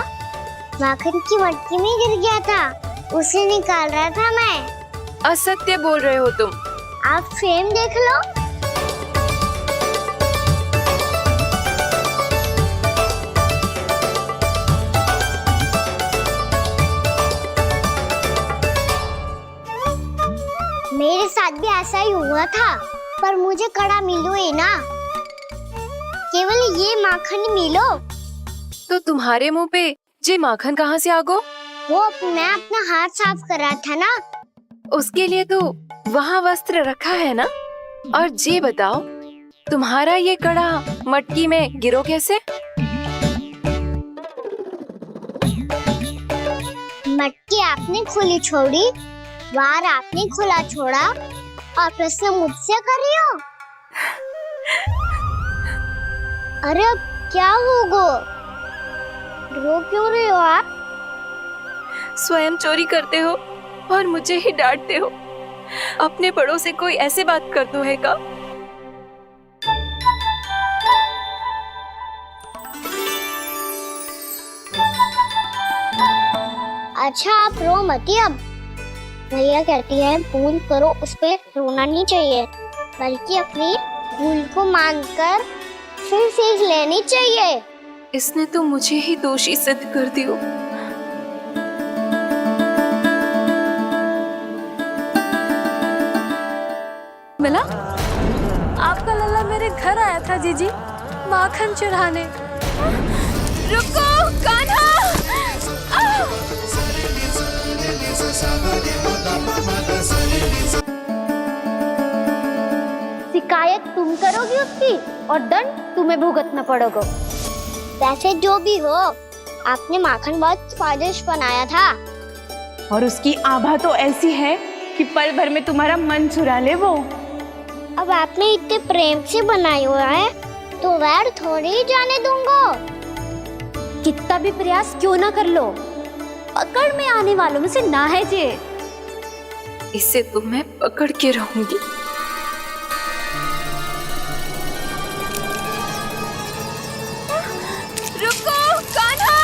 Speaker 3: माखन की मटकी में गिर गया था, उसे निकाल रहा था मैं।
Speaker 5: असत्य बोल रहे हो तुम।
Speaker 3: आप स्वयं देख लो। मेरे साथ भी ऐसा ही हुआ था, पर मुझे कड़ा मिलो ही ना, केवल ये माखन मिलो।
Speaker 5: तो तुम्हारे मुंह पे जे माखन कहाँ से आ गो?
Speaker 3: वो मैं अपना हाथ साफ कर रहा था ना।
Speaker 5: उसके लिए तो वहाँ वस्त्र रखा है ना। और जे बताओ, तुम्हारा ये कड़ा मटकी में गिरो कैसे?
Speaker 3: मटकी आपने खुली छोड़ी, द्वार आपने खुला छोड़ा, और प्रश्न मुझसे कर रही हो? अरे अब क्या होगा? रो क्यों रहे हो आप?
Speaker 5: स्वयं चोरी करते हो और मुझे ही डांटते हो। अपने बड़ों से कोई ऐसे बात कर दो है का?
Speaker 3: अच्छा आप रो मती। अब भैया कहती है भूल करो, उस पे रोना नहीं चाहिए, बल्कि अपनी भूल को मानकर फिर सीख लेनी चाहिए।
Speaker 5: इसने तो मुझे ही दोषी सिद्ध कर दिया।
Speaker 10: मिला? आपका लल्ला मेरे घर आया था जीजी, माखन चुराने।
Speaker 5: रुको कान्हा!
Speaker 3: शिकायत तुम करोगी उसकी और दंड तुम्हें भुगतना पड़ेगा। वैसे जो भी हो, आपने माखन बहुत स्वादिष्ट बनाया था।
Speaker 5: और उसकी आभा तो ऐसी है कि पल भर में तुम्हारा मन चुरा ले वो।
Speaker 3: अब आपने इतने प्रेम से बनाया हुआ है तो वैर थोड़ी ही जाने दूंगा।
Speaker 2: कितना भी प्रयास क्यों ना कर लो, पकड़ में आने वालों में से ना है जे।
Speaker 5: इसे तो मैं पकड़ के रहूंगी। रुको कान्हा!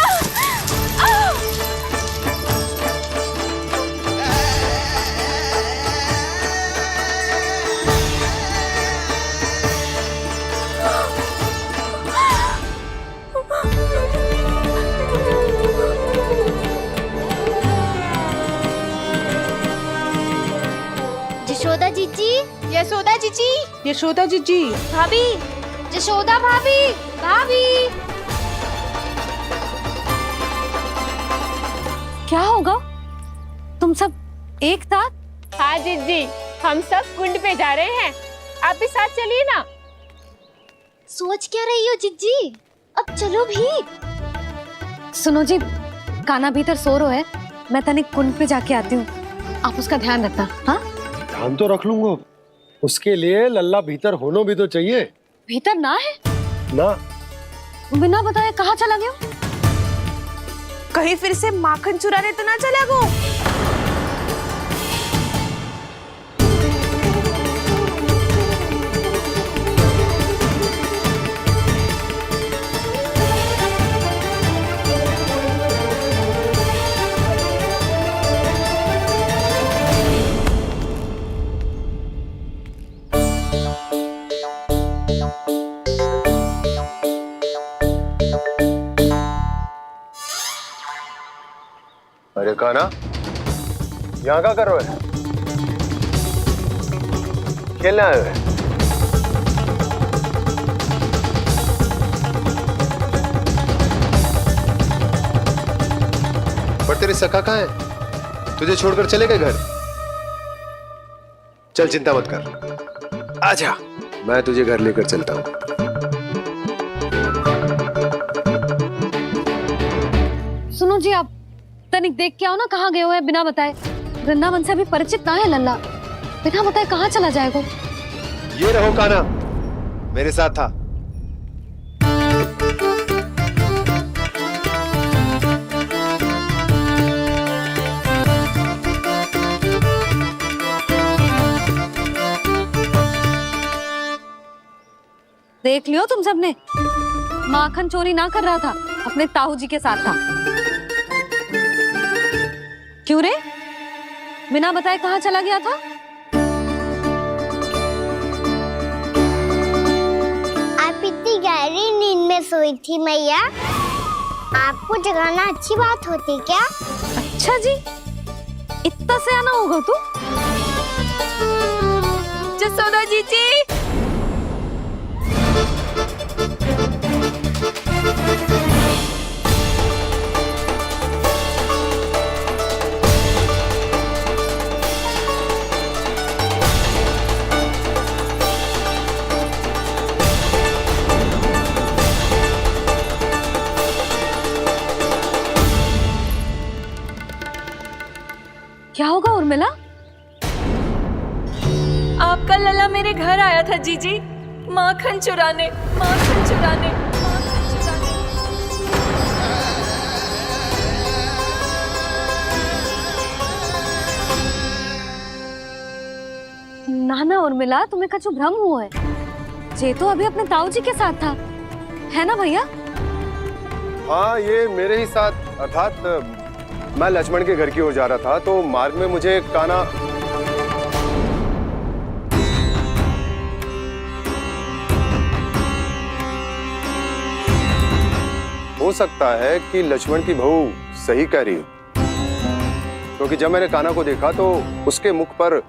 Speaker 3: जीजी,
Speaker 10: यशोदा जीजी,
Speaker 3: भाभी, जशोदा भाभी, भाभी।
Speaker 2: क्या होगा? तुम सब एक साथ?
Speaker 10: हाँ जीजी, हम सब कुंड पे जा रहे हैं, आप भी साथ चलिए ना।
Speaker 3: सोच क्या रही हो जीजी? अब चलो भी।
Speaker 2: सुनो जी, कान्हा भीतर सो रो है, मैं तनिक कुंड पे जाके आती हूँ, आप उसका ध्यान रखना। हाँ,
Speaker 1: ध्यान तो रख लूंगा, उसके लिए लल्ला भीतर होना भी तो चाहिए।
Speaker 2: भीतर ना है?
Speaker 1: ना,
Speaker 2: बिना बताए कहाँ चला गया?
Speaker 5: कहीं फिर से माखन चुराने तो ना चला गो।
Speaker 8: अरे कान्हा, यहाँ क्या कर रहे हो? खेलने आए हुए? पर तेरे सखा कहाँ है? तुझे छोड़कर चले गए घर? चल चिंता मत कर, आजा, मैं तुझे घर लेकर चलता हूँ।
Speaker 2: सुनो जी, आप तनिक देख के आओ ना, कहाँ गए हुए हैं बिना बताए। वृंदावन से अभी परिचित ना है लल्ला, बिना बताए कहाँ चला जाएगा?
Speaker 8: ये रहो कान्हा, मेरे साथ था।
Speaker 2: देख लियो तुम सबने, माखन चोरी ना कर रहा था, अपने ताऊ जी के साथ था। क्यों रे, बिना बताए कहाँ चला गया था?
Speaker 3: आप इतनी गहरी नींद में सोई थी मैया, आपको जगाना अच्छी बात होती क्या?
Speaker 2: अच्छा जी, इतना सयाना होगा तू?
Speaker 5: जसोदा जीजी,
Speaker 2: क्या होगा उर्मिला?
Speaker 5: आपका लल्ला मेरे घर आया था जीजी, माखन चुराने, माखन चुराने, माखन चुराने।
Speaker 2: ना ना उर्मिला, तुम्हें कछु भ्रम हुआ है, ये तो अभी अपने ताऊ जी के साथ था, है ना भैया?
Speaker 8: हाँ, ये मेरे ही साथ, अर्थात मैं लक्ष्मण के घर की ओर जा रहा था, तो मार्ग में मुझे कान्हा हो सकता है कि लक्ष्मण की बहू सही कह रही हो, क्योंकि जब मैंने कान्हा को देखा तो उसके मुख पर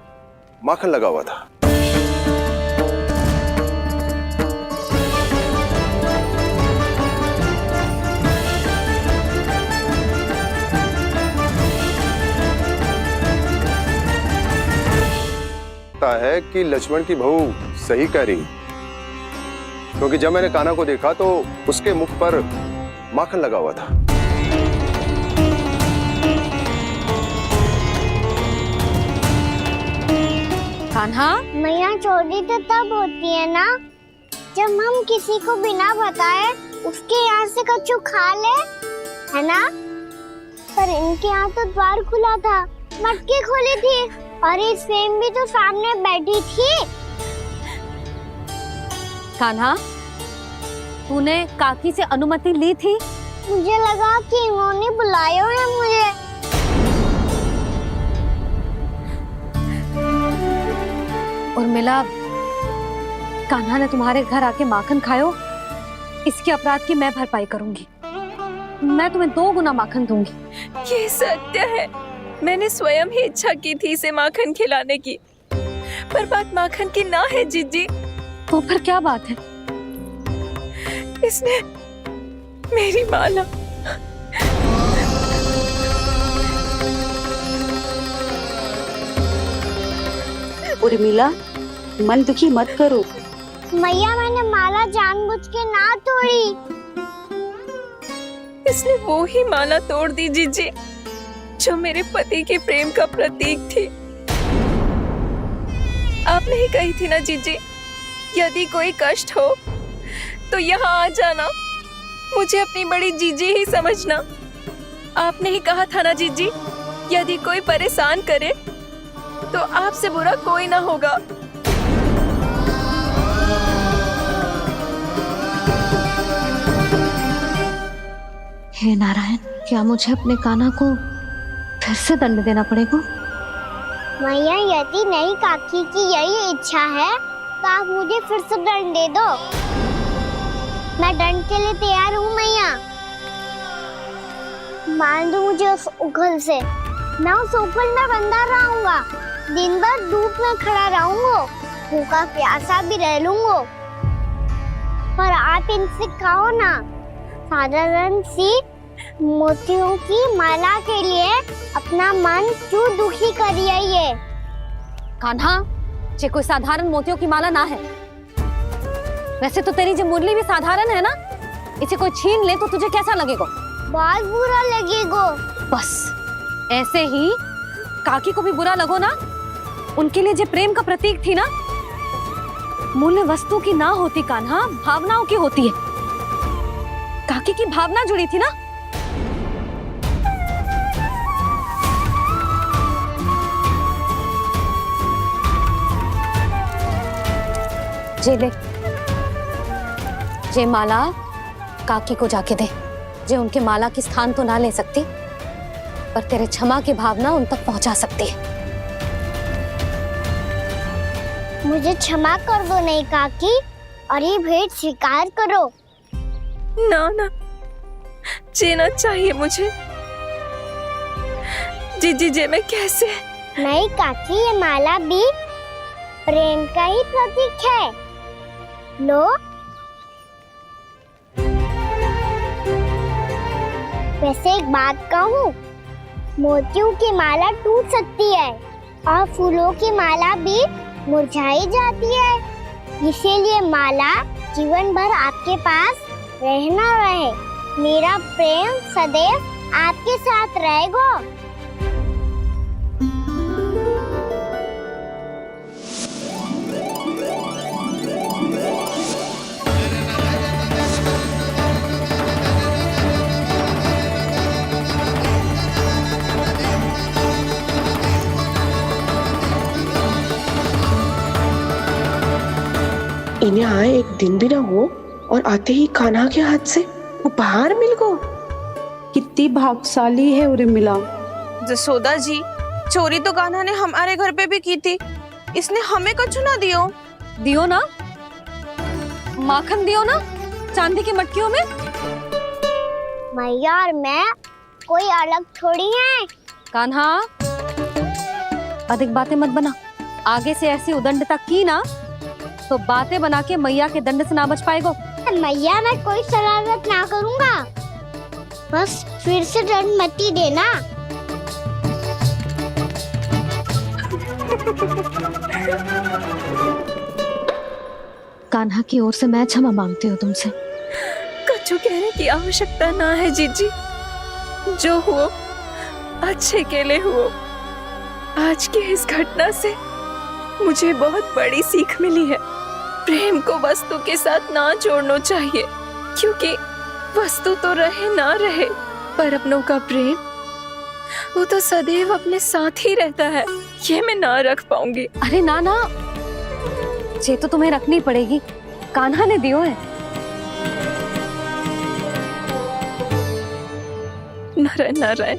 Speaker 8: माखन लगा हुआ था। है कि लक्ष्मण की बहू सही कह रही, क्योंकि जब मैंने कान्हा को देखा तो उसके मुख पर माखन लगा हुआ था।
Speaker 2: कान्हा,
Speaker 3: मैया चोरी तो तब होती है ना जब हम किसी को बिना बताए उसके यहाँ से कछु खा ले, है ना? पर इनके यहाँ तो द्वार खुला था, मटकी खोली थी और ये सेम भी तो सामने बैठी थी।
Speaker 2: कान्हा, तूने काकी से अनुमति ली थी?
Speaker 3: मुझे लगा कि इन्होंने बुलाया है मुझे।
Speaker 2: उर्मिला, कान्हा ने तुम्हारे घर आके माखन खायो, इसके अपराध की मैं भरपाई करूंगी। मैं तुम्हें 2 गुना माखन दूंगी।
Speaker 5: ये सत्य है, मैंने स्वयं ही इच्छा की थी इसे माखन खिलाने की, पर बात माखन की ना है जीजी।
Speaker 2: तो फिर क्या बात है?
Speaker 5: इसने मेरी माला
Speaker 13: उर्मिला, मन दुखी मत करो।
Speaker 3: मैया मैंने माला जानबूझ के ना तोड़ी।
Speaker 5: इसने वो ही माला तोड़ दी जीजी जो मेरे पति के प्रेम का प्रतीक थी। आपने ही कही थी ना जीजी, यदि कोई कष्ट हो तो यहाँ आ जाना, मुझे अपनी बड़ी जीजी ही समझना। आपने ही कहा था ना जीजी, यदि कोई परेशान करे तो आपसे बुरा कोई ना होगा।
Speaker 2: हे नारायण, क्या मुझे अपने कान्हा को फिर से दंड देना पड़ेगा?
Speaker 3: मैया यदि नहीं काकी की यही इच्छा है तो आप मुझे फिर से दंड दे दो। मैं दंड के लिए तैयार हूँ मैया। मान दो मुझे उस उखल से, मैं उस उखल में बंधा रहूंगा, दिन भर धूप में खड़ा रहूंगा, भूखा प्यासा भी रह लूंगा। पर आप इनसे कहो ना, साधारण सी मोतियों की माला के लिए अपना मन क्यों दुखी करिए?
Speaker 2: कान्हा, ये कोई साधारण मोतियों की माला ना है। वैसे तो तेरी जो मुरली भी साधारण है ना, इसे कोई छीन ले तो तुझे कैसा लगेगा?
Speaker 3: बहुत बुरा लगेगा।
Speaker 2: बस ऐसे ही काकी को भी बुरा लगो ना। उनके लिए जो प्रेम का प्रतीक थी ना, मूल्य वस्तु की ना होती कान्हा, भावनाओं की होती है। काकी की भावना जुड़ी थी ना। जे ले, जे माला काकी को जाके दे। जे उनके माला की स्थान तो ना ले सकती, पर तेरे क्षमा की भावना उन तक पहुंचा सकती है।
Speaker 3: मुझे क्षमा कर दो नहीं काकी, और ये भेंट स्वीकार करो।
Speaker 5: ना ना, जीना चाहिए मुझे। जीजी जे मैं कैसे?
Speaker 3: नहीं काकी, ये माला भी प्रेम का ही प्रतीक है। लो। वैसे एक बात कहूँ, मोतियों की माला टूट सकती है और फूलों की माला भी मुरझाई जाती है। इसीलिए माला जीवन भर आपके पास रहना रहे। मेरा प्रेम सदैव आपके साथ रहेगा।
Speaker 13: इन्हें आए एक दिन भी ना हो और आते ही कान्हा के हाथ से उपहार मिल गो।
Speaker 16: कितनी भाग्यशाली है उर्मिला।
Speaker 5: जसोदा जी, चोरी तो कान्हा ने हमारे घर पे भी की थी, इसने हमें कुछ ना दियो।
Speaker 2: दियो ना, माखन दियो ना, चांदी की मटकियों में।
Speaker 3: मैया और मैं कोई अलग थोड़ी हैं।
Speaker 2: कान्हा, अधिक बातें मत बना। आगे से ऐसी उदंडता की ना तो बातें बना के मैया के दंड से ना बच पाएगो।
Speaker 3: मैया, मैं कोई शरारत ना करूंगा, बस फिर से दंड मत ही देना।
Speaker 2: कान्हा की ओर से मैं क्षमा मांगती हूँ तुमसे।
Speaker 5: कछु कहने की आवश्यकता ना है जीजी, जो हुआ अच्छे के लिए हुआ। आज की इस घटना से मुझे बहुत बड़ी सीख मिली है। प्रेम को वस्तु के साथ ना जोड़ना चाहिए, क्योंकि वस्तु तो रहे ना रहे, पर अपनों का प्रेम वो तो सदैव अपने साथ ही रहता है। ये मैं ना रख पाऊंगी।
Speaker 2: अरे ना ना, ये तो तुम्हें रखनी पड़ेगी। कान्हा ने दियो है।
Speaker 5: नारायण नारायण।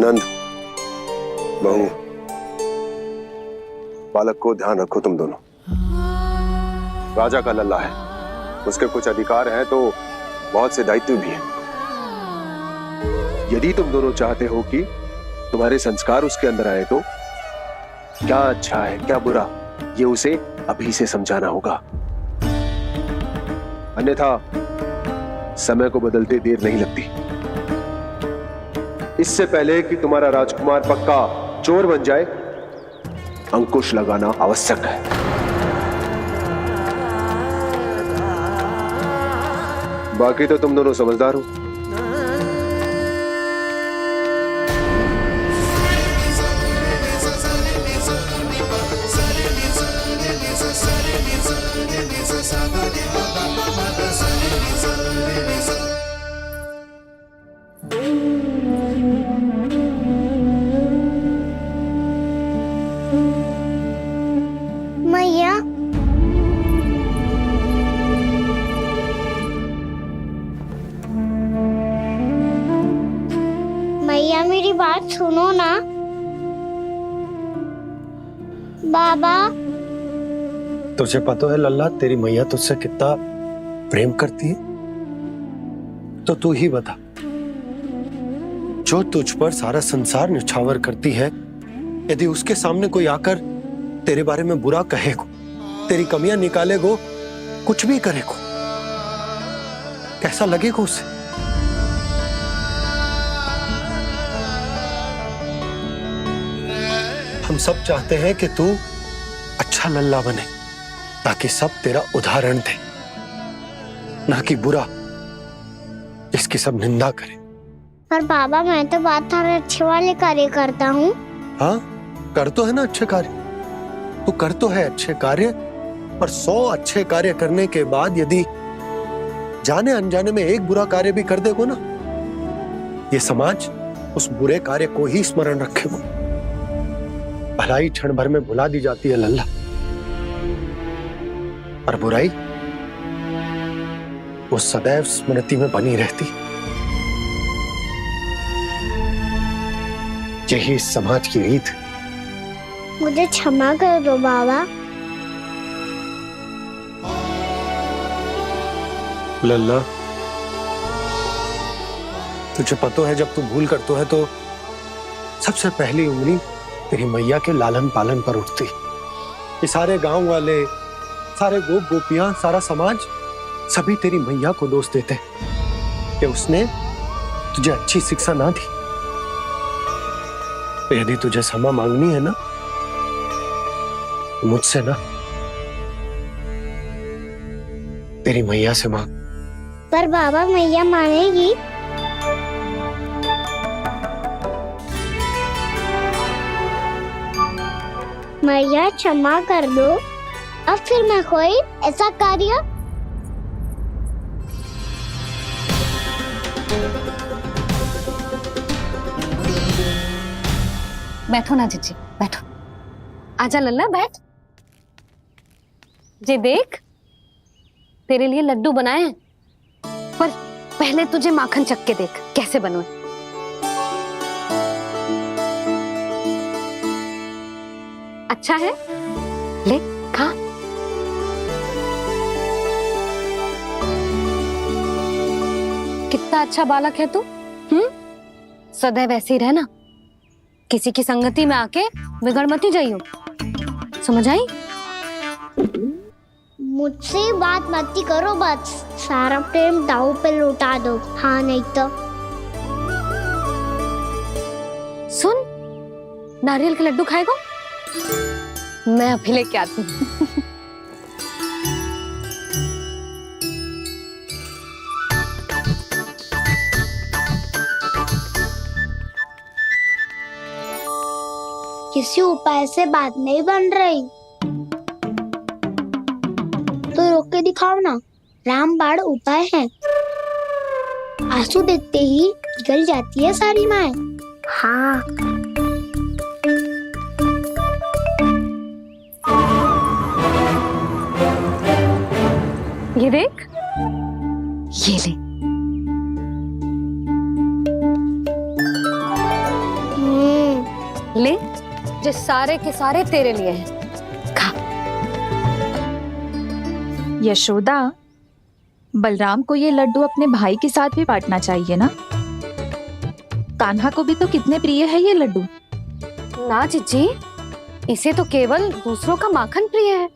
Speaker 8: नंद, बहू, बालक को ध्यान रखो तुम दोनों। राजा का लल्ला है, उसके कुछ अधिकार हैं तो बहुत से दायित्व भी हैं। यदि तुम दोनों चाहते हो कि तुम्हारे संस्कार उसके अंदर आए तो क्या अच्छा है क्या बुरा, ये उसे अभी से समझाना होगा, अन्यथा समय को बदलते देर नहीं लगती। इससे पहले कि तुम्हारा राजकुमार पक्का चोर बन जाए, अंकुश लगाना आवश्यक है। बाकी तो तुम दोनों समझदार हो।
Speaker 3: मैया, मैया मेरी बात सुनो ना। बाबा,
Speaker 1: तुझे पता है लल्ला, तेरी मैया तुझसे कितना प्रेम करती है, तो तू ही बता, जो तुझ पर सारा संसार न्यौछावर करती है, यदि उसके सामने कोई आकर तेरे बारे में बुरा कहेगो, तेरी कमियां निकालेगो, कुछ भी करेगो, कैसा लगेगा उसे? हम सब चाहते हैं कि तू अच्छा लल्ला बने, ताकि सब तेरा उदाहरण दे, ना कि बुरा जिसकी सब निंदा करे।
Speaker 3: पर बाबा, मैं तो बात हर अच्छे वाले कार्य करता हूँ।
Speaker 1: हाँ, कर तो है ना अच्छे कार्य, तू कर तो है अच्छे कार्य, पर 100 अच्छे कार्य करने के बाद यदि जाने अनजाने में एक बुरा कार्य भी कर देगो ना, ये समाज उस बुरे कार्य को ही स्मरण रखेगो। भलाई क्षण भर में भुला दी जाती है लल्ला, पर बुराई वो सदैव स्मृति में बनी रहती। यही इस समाज की रीत।
Speaker 3: मुझे क्षमा कर दो बाबा।
Speaker 1: लल्ला, तुझे पता है जब तू भूल करतो है तो सबसे पहली उंगली तेरी मैया के लालन पालन पर उठती। ये सारे गांव वाले, सारे गोप गोपियां, सारा समाज सभी तेरी मैया को दोष देते कि उसने तुझे अच्छी शिक्षा ना दी। तो यदि तुझे क्षमा मांगनी है ना, मुझसे ना, तेरी मैया से मांग।
Speaker 3: पर बाबा, मैया मानेगी? मैया क्षमा कर दो, अब फिर मैं कोई ऐसा कार्य।
Speaker 2: बैठो ना जीजी, बैठो। आजा लल्ला, बैठ। जे देख, तेरे लिए लड्डू बनाए हैं, पर पहले तुझे माखन चख के देख कैसे बने। अच्छा है, ले खा। कितना अच्छा बालक है तू। सदैव ऐसे ही रहना, किसी की संगति में आके बिगड़ मत जाइयो, समझ आई?
Speaker 3: मुझसे बात मत करो, बस सारा प्रेम दाव पे लौटा दो। हाँ, नहीं तो
Speaker 2: सुन, नारियल के लड्डू खाएगा? मैं अभी लेके आती हूँ।
Speaker 3: किसी उपाय से बात नहीं बन रही तो रोक के दिखाओ ना। रामबाण उपाय है, आंसू देखते ही पिघल जाती है सारी माए। हाँ,
Speaker 2: ये देख, ये ले। ले, जो सारे के सारे तेरे लिए हैं, खा।
Speaker 6: यशोदा, बलराम को ये लड्डू अपने भाई के साथ भी बांटना चाहिए ना,
Speaker 5: कान्हा को भी तो कितने प्रिय है ये लड्डू।
Speaker 2: ना जीजी, इसे तो केवल दूसरों का माखन प्रिय है।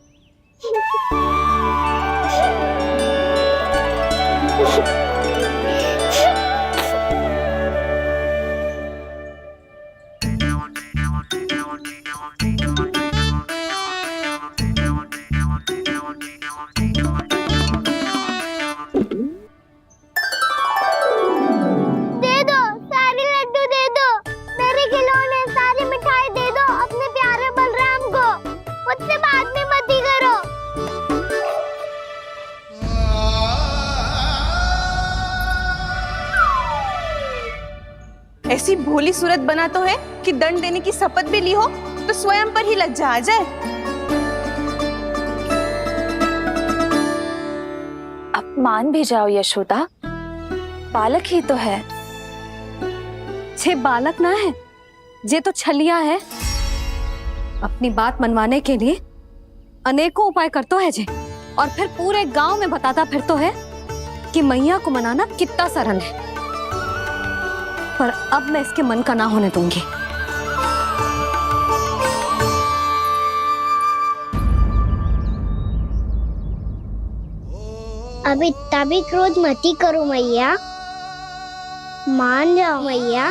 Speaker 5: ऐसी भोली सूरत बना तो है कि दंड देने की शपथ भी ली हो तो स्वयं पर ही लज्जा आ जाए।
Speaker 6: अब मान भी जाओ यशोदा, बालक ही तो है।
Speaker 2: छे बालक ना है, जे तो छलिया है। अपनी बात मनवाने के लिए अनेकों उपाय करतो है जे, और फिर पूरे गांव में बताता फिरतो है कि मैया को मनाना कितना सरल है। पर अब मैं इसके मन का ना होने दूंगी।
Speaker 3: अब इतना भी क्रोध मत ही करो मैया, मान जाओ मैया।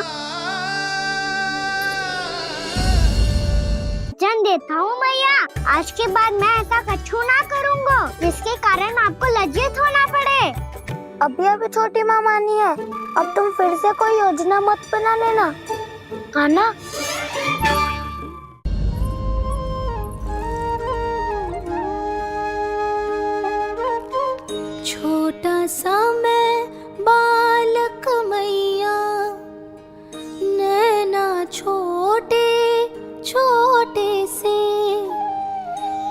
Speaker 3: वचन देता हूँ मैया, आज के बाद मैं ऐसा कछु ना करूँगा जिसके कारण आपको लज्जित होना पड़े। अभी छोटी माँ मानी है, अब तुम फिर से कोई योजना मत बना लेना, कान्हा।
Speaker 17: छोटा सा मैं बालक मैया, नैना छोटे छोटे से,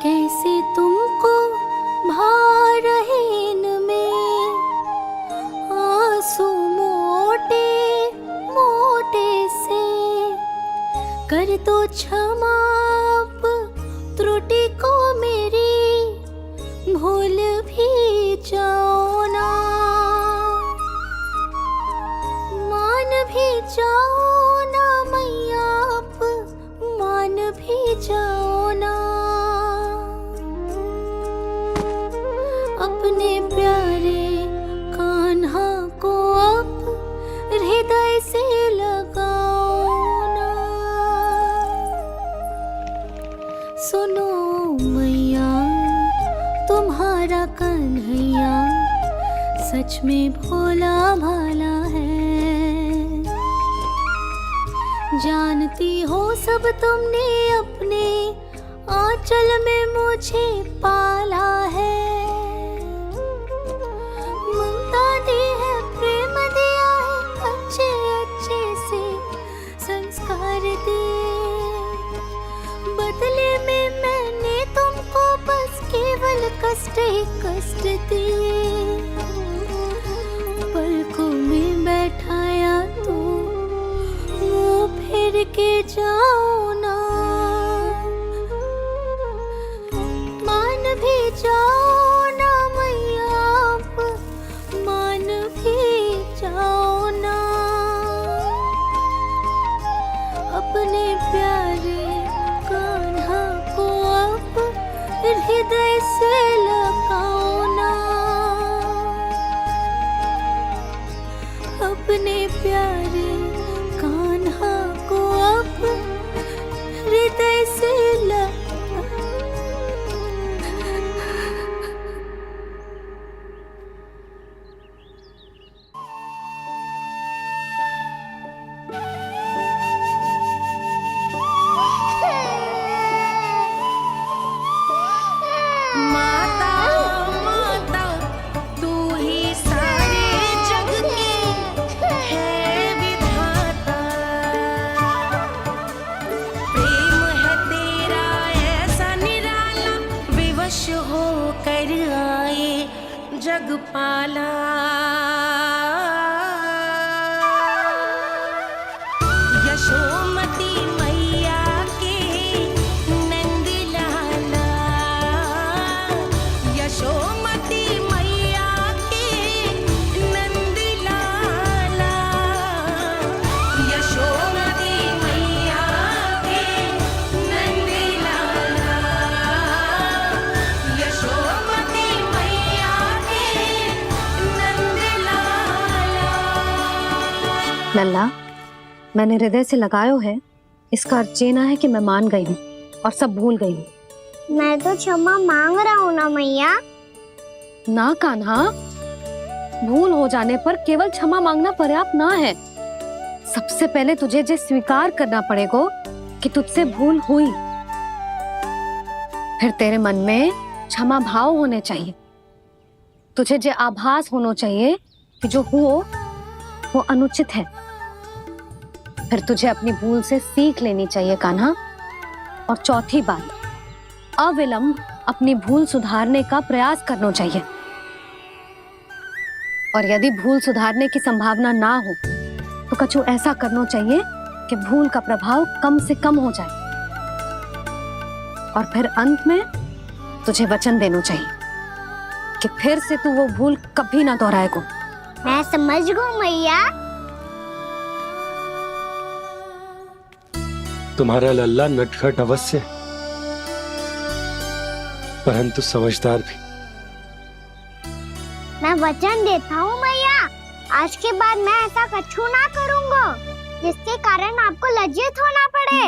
Speaker 17: कैसे तुमको भार में आंसू मोटे मोटे से, कर दो क्षमा त्रुटि को मेरी, भूल भी जाओ ना, मान भी जाओ ना मैया, आप मान भी जाओ ना। अपने प्यारे कान्हा को अब हृदय से लगाओ ना। सुनो मैया, तुम्हारा कन्हैया सच में भोला भाला है। जानती हो सब तुमने अपने आंचल में मुझे पाला है। ममता दी है, प्रेम दिया है, अच्छे अच्छे से संस्कार दिए। बदले में मैंने तुमको बस केवल कष्ट ही कष्ट दिए। पलकों में बैठाया तो मुंह फेर के जाओ ना, मान भी जाओ ना मैया, आप मान भी जाओ ना। अपने प्यारे कान्हा को अब हृदय से लगाओ ना। अपने प्यारे कान्हा को अब हृदय से माता माता तू ही सारे जग के है विधाता। प्रेम है तेरा ऐसा निराला, विवश हो कर आए जग पाला। यशोमती मैया के नंद लाला, यशोमती मैया के नंद लाला,
Speaker 2: लल्ला, मैंने हृदय से लगायो है, इसका अर्थ ये ना है कि मैं मान गई हूँ और सब भूल गई हूँ।
Speaker 3: मैं तो क्षमा मांग रहा हूँ ना मैया।
Speaker 2: ना कान्हा, भूल हो जाने पर केवल क्षमा मांगना पर्याप्त ना है। सबसे पहले तुझे जे स्वीकार करना पड़ेगा कि तुझसे भूल हुई। फिर तेरे मन में क्षमा भाव होने चाहिए। तुझे जे आभास होना चाहिए कि जो हुआ वो अनुचित है। फिर तुझे अपनी भूल से सीख लेनी चाहिए कान्हा। और चौथी बात, अविलंब अपनी भूल सुधारने का प्रयास करना चाहिए। और यदि भूल सुधारने की संभावना ना हो तो कछु ऐसा करना चाहिए कि भूल का प्रभाव कम से कम हो जाए। और फिर अंत में तुझे वचन देना चाहिए कि फिर से तू वो भूल कभी ना दोहराएगा।
Speaker 3: मैं समझ गई मैया।
Speaker 1: तुम्हारा लल्ला नटखट अवश्य, परंतु समझदार भी।
Speaker 3: मैं वचन देता हूँ मैया, आज के बाद मैं ऐसा कछु ना करूँगा जिसके कारण आपको लज्जित होना पड़े।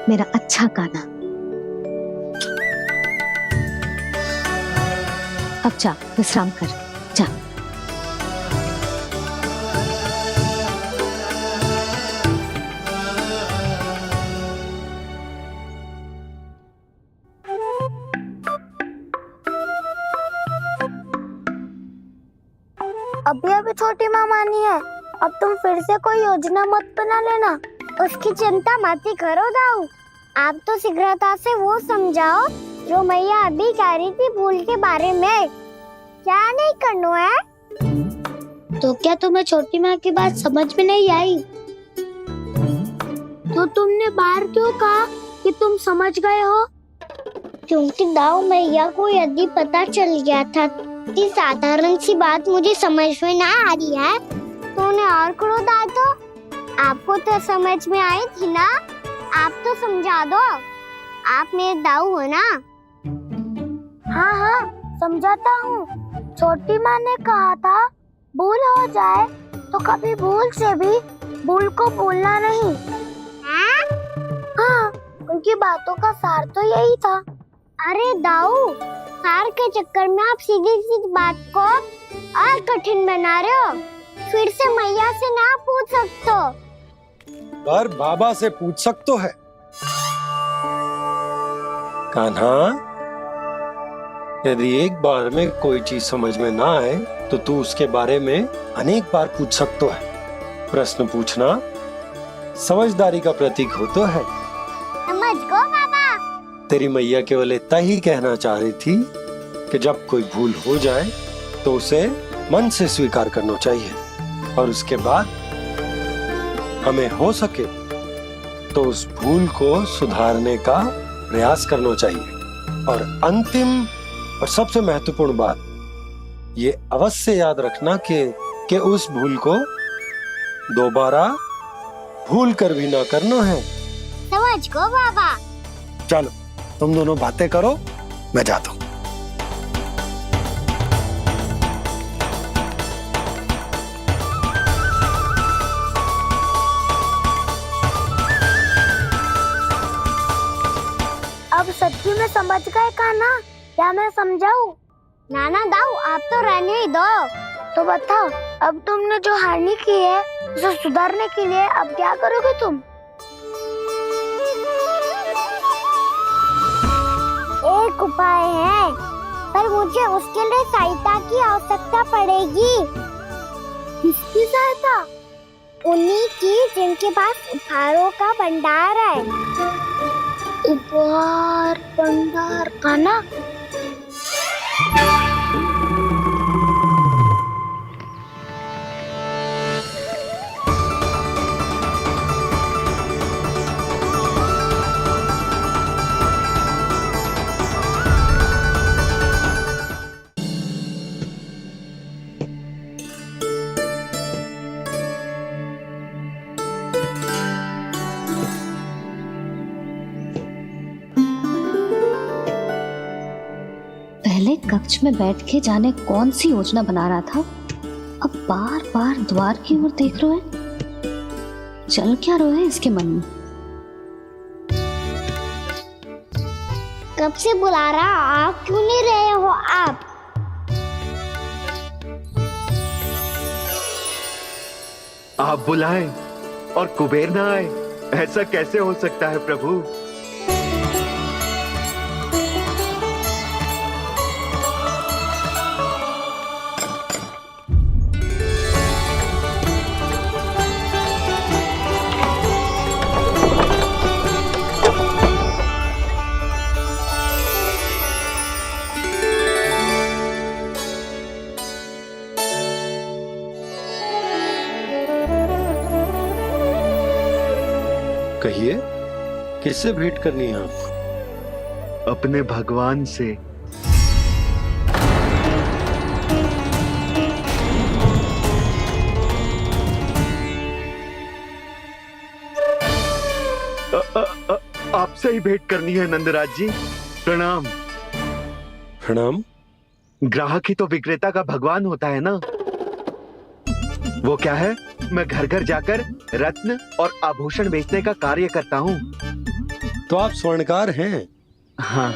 Speaker 2: मेरा अच्छा कान्हा, अब जा विश्राम कर, जा।
Speaker 3: अभी अभी छोटी माँ मानी है, अब तुम फिर से कोई योजना मत बना लेना। उसकी चिंता मत ही करो दाऊ। आप तो शीघ्रता से वो समझाओ जो मैया अभी कह रही थी भूल के बारे में। क्या नहीं करना है? तो क्या तुम्हें छोटी माँ की बात समझ में नहीं आई? तो तुमने बाहर क्यों कहा कि तुम समझ गए हो? क्योंकि दाऊ मैया को यदि पता चल गया था कि साधारण सी बात मुझे समझ में ना आ रही है तो उन्हें और क्रोध आया। तो आपको तो समझ में आई थी ना, आप तो समझा दो। आप मेरे दाऊ हो ना। हाँ हाँ समझाता हूँ। छोटी माँ ने कहा था भूल हो जाए तो कभी भूल से भी भूल को भूलना नहीं। हाँ, उनकी बातों का सार तो यही था। अरे दाऊ, सार के चक्कर में आप सीधी सीधी बात को और कठिन बना रहे हो। फिर से मैया से ना पूछ सकते हो,
Speaker 1: पर बाबा से पूछ सकते है। कान्हा, यदि एक बार में कोई चीज समझ में ना आए तो तू उसके बारे में अनेक बार पूछ सकते है। प्रश्न पूछना समझदारी का प्रतीक होता है।
Speaker 3: समझ गो बाबा।
Speaker 1: तेरी मैया केवल इतना ही कहना चाह रही थी कि जब कोई भूल हो जाए तो उसे मन से स्वीकार करना चाहिए और उसके बाद हमें हो सके तो उस भूल को सुधारने का प्रयास करना चाहिए। और अंतिम और सबसे महत्वपूर्ण बात ये अवश्य याद रखना कि उस भूल को दोबारा भूल कर भी ना करना है।
Speaker 3: समझ गो बाबा।
Speaker 1: चलो तुम दोनों बातें करो, मैं जाता हूँ।
Speaker 3: अब सच्ची में समझ गए कान्हा? क्या मैं समझाऊं? नाना दाऊ, आप तो रहने ही दो। तो बताओ, अब तुमने जो हानि की है उसे सुधारने के लिए अब क्या करोगे तुम? एक उपाय है, पर मुझे उसके लिए सहायता की आवश्यकता पड़ेगी। किसकी सहायता? उन्हीं की जिनके पास उपहारों का भंडार है। उपहार भंडार का ना?
Speaker 2: पहले कक्ष में बैठ के जाने कौन सी योजना बना रहा था अब बार बार द्वार की ओर देख रहे हैं, चल क्या रहे हैं इसके मन में?
Speaker 3: कब से बुला रहा, आप क्यों नहीं रहे हो आप?
Speaker 4: आप बुलाएं और कुबेर ना आए, ऐसा कैसे हो सकता है प्रभु?
Speaker 1: कहिए, किससे भेंट करनी है आपको?
Speaker 4: अपने भगवान से। आपसे ही भेंट करनी है नंदराज जी। प्रणाम।
Speaker 1: प्रणाम।
Speaker 4: ग्राहक ही तो विक्रेता का भगवान होता है ना। वो क्या है, मैं घर घर जाकर रत्न और आभूषण बेचने का कार्य करता हूँ।
Speaker 1: तो आप स्वर्णकार हैं?
Speaker 4: हाँ।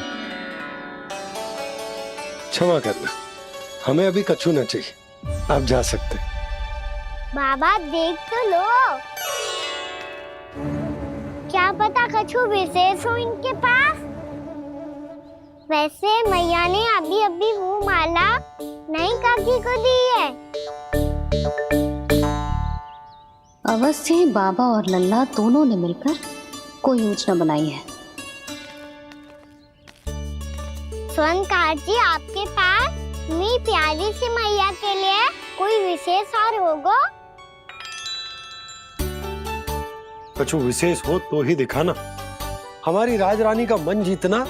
Speaker 1: क्षमा करना, हमें अभी कछु न चाहिए, आप जा सकते हैं।
Speaker 3: बाबा देख तो लो, क्या पता कछु विशेष हो इनके पास। वैसे मैया ने अभी अभी वो माला नई काकी को दी है।
Speaker 2: अवश्य ही बाबा और लल्ला दोनों ने मिलकर कोई योजना बनाई है।
Speaker 3: स्वर्णकार जी, आपके पास मेरी प्यारी सी मैया के लिए कोई विशेष और होगा?
Speaker 1: कछु विशेष हो तो ही दिखाना। हमारी राजरानी का मन जीतना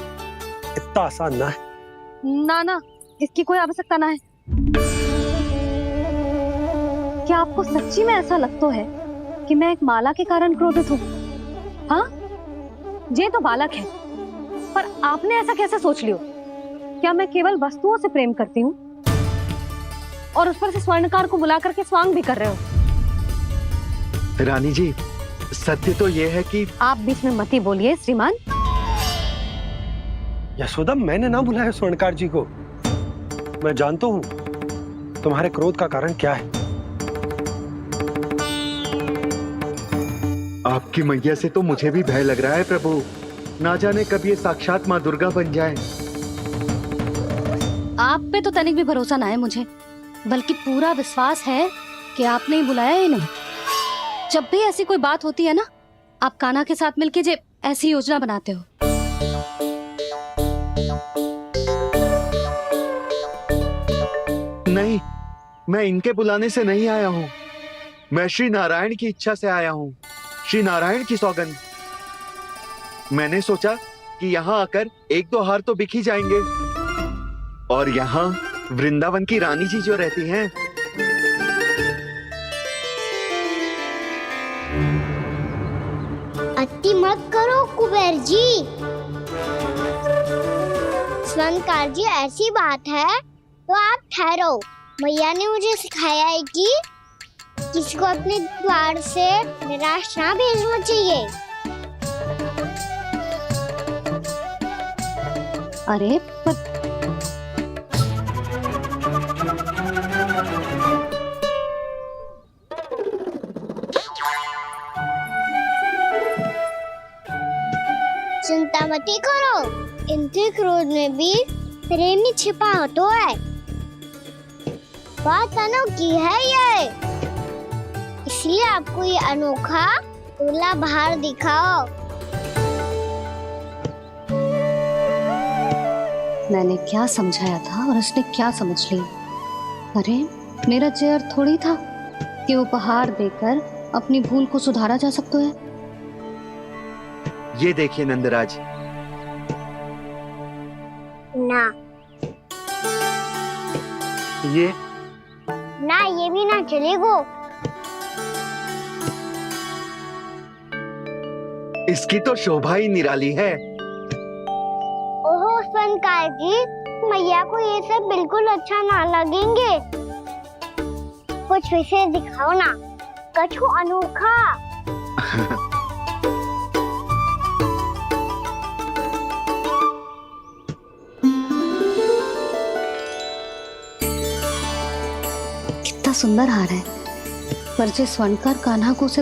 Speaker 1: इतना आसान ना है।
Speaker 2: ना ना, इसकी कोई आवश्यकता ना है। क्या आपको सच्ची में ऐसा लगता है कि मैं एक माला के कारण क्रोधित हूँ? हाँ, ये तो बालक है, पर आपने ऐसा कैसे सोच लियो? क्या मैं केवल वस्तुओं से प्रेम करती हूँ और उस पर से स्वर्णकार को बुला करके स्वांग भी कर रहे हो?
Speaker 4: रानी जी, सत्य तो ये है कि
Speaker 2: आप बीच में मत ही बोलिए श्रीमान।
Speaker 1: यशोदा, मैंने ना बुलाया स्वर्णकार जी को। मैं जानता हूँ तुम्हारे क्रोध का कारण क्या है।
Speaker 4: आपकी मैया से तो मुझे भी भय लग रहा है प्रभु। ना जाने कब ये साक्षात माँ दुर्गा बन जाए।
Speaker 2: आप पे तो तनिक भी भरोसा ना है मुझे, बल्कि पूरा विश्वास है कि आपने ही बुलाया है इन्हें। जब भी ऐसी कोई बात होती है ना, आप कान्हा के साथ मिलके जे ऐसी योजना बनाते हो।
Speaker 4: नहीं, मैं इनके बुलाने से नहीं आया हूँ। मैं श्री नारायण की इच्छा से आया हूँ, श्री नारायण की सौगंध। मैंने सोचा कि यहाँ आकर एक दो हार तो बिक ही जाएंगे। और यहाँ वृंदावन की रानी जी जो रहती हैं,
Speaker 3: अति मत करो कुबेर जी। स्वर्णकार जी, ऐसी बात है तो आप ठहरो। मैया ने मुझे सिखाया है कि किसी को अपने द्वार से निराश ना भेजना चाहिए।
Speaker 2: अरे पर
Speaker 3: चिंता मत करो, इनके क्रोध में भी प्रेम ही छिपा तो है। बात अनोखी है ये, इसलिए आपको ये अनोखा दूल्हा बाहर दिखाओ।
Speaker 2: मैंने क्या समझाया था और उसने क्या समझ लिया? अरे मेरा चेयर थोड़ी था कि उपहार देकर अपनी भूल को सुधारा जा सकता है।
Speaker 4: ये देखिए नंदराज।
Speaker 3: ना
Speaker 4: ये
Speaker 3: ना, ये भी ना चलेगा।
Speaker 4: इसकी तो शोभा ही निराली है।
Speaker 3: ओहो स्वर्णकार जी, मैया को ये सब बिल्कुल अच्छा ना लगेंगे। कुछ विशेष दिखाओ ना, कछु अनोखा।
Speaker 2: कितना सुंदर हार है, पर जो स्वर्णकार कान्हा को उसे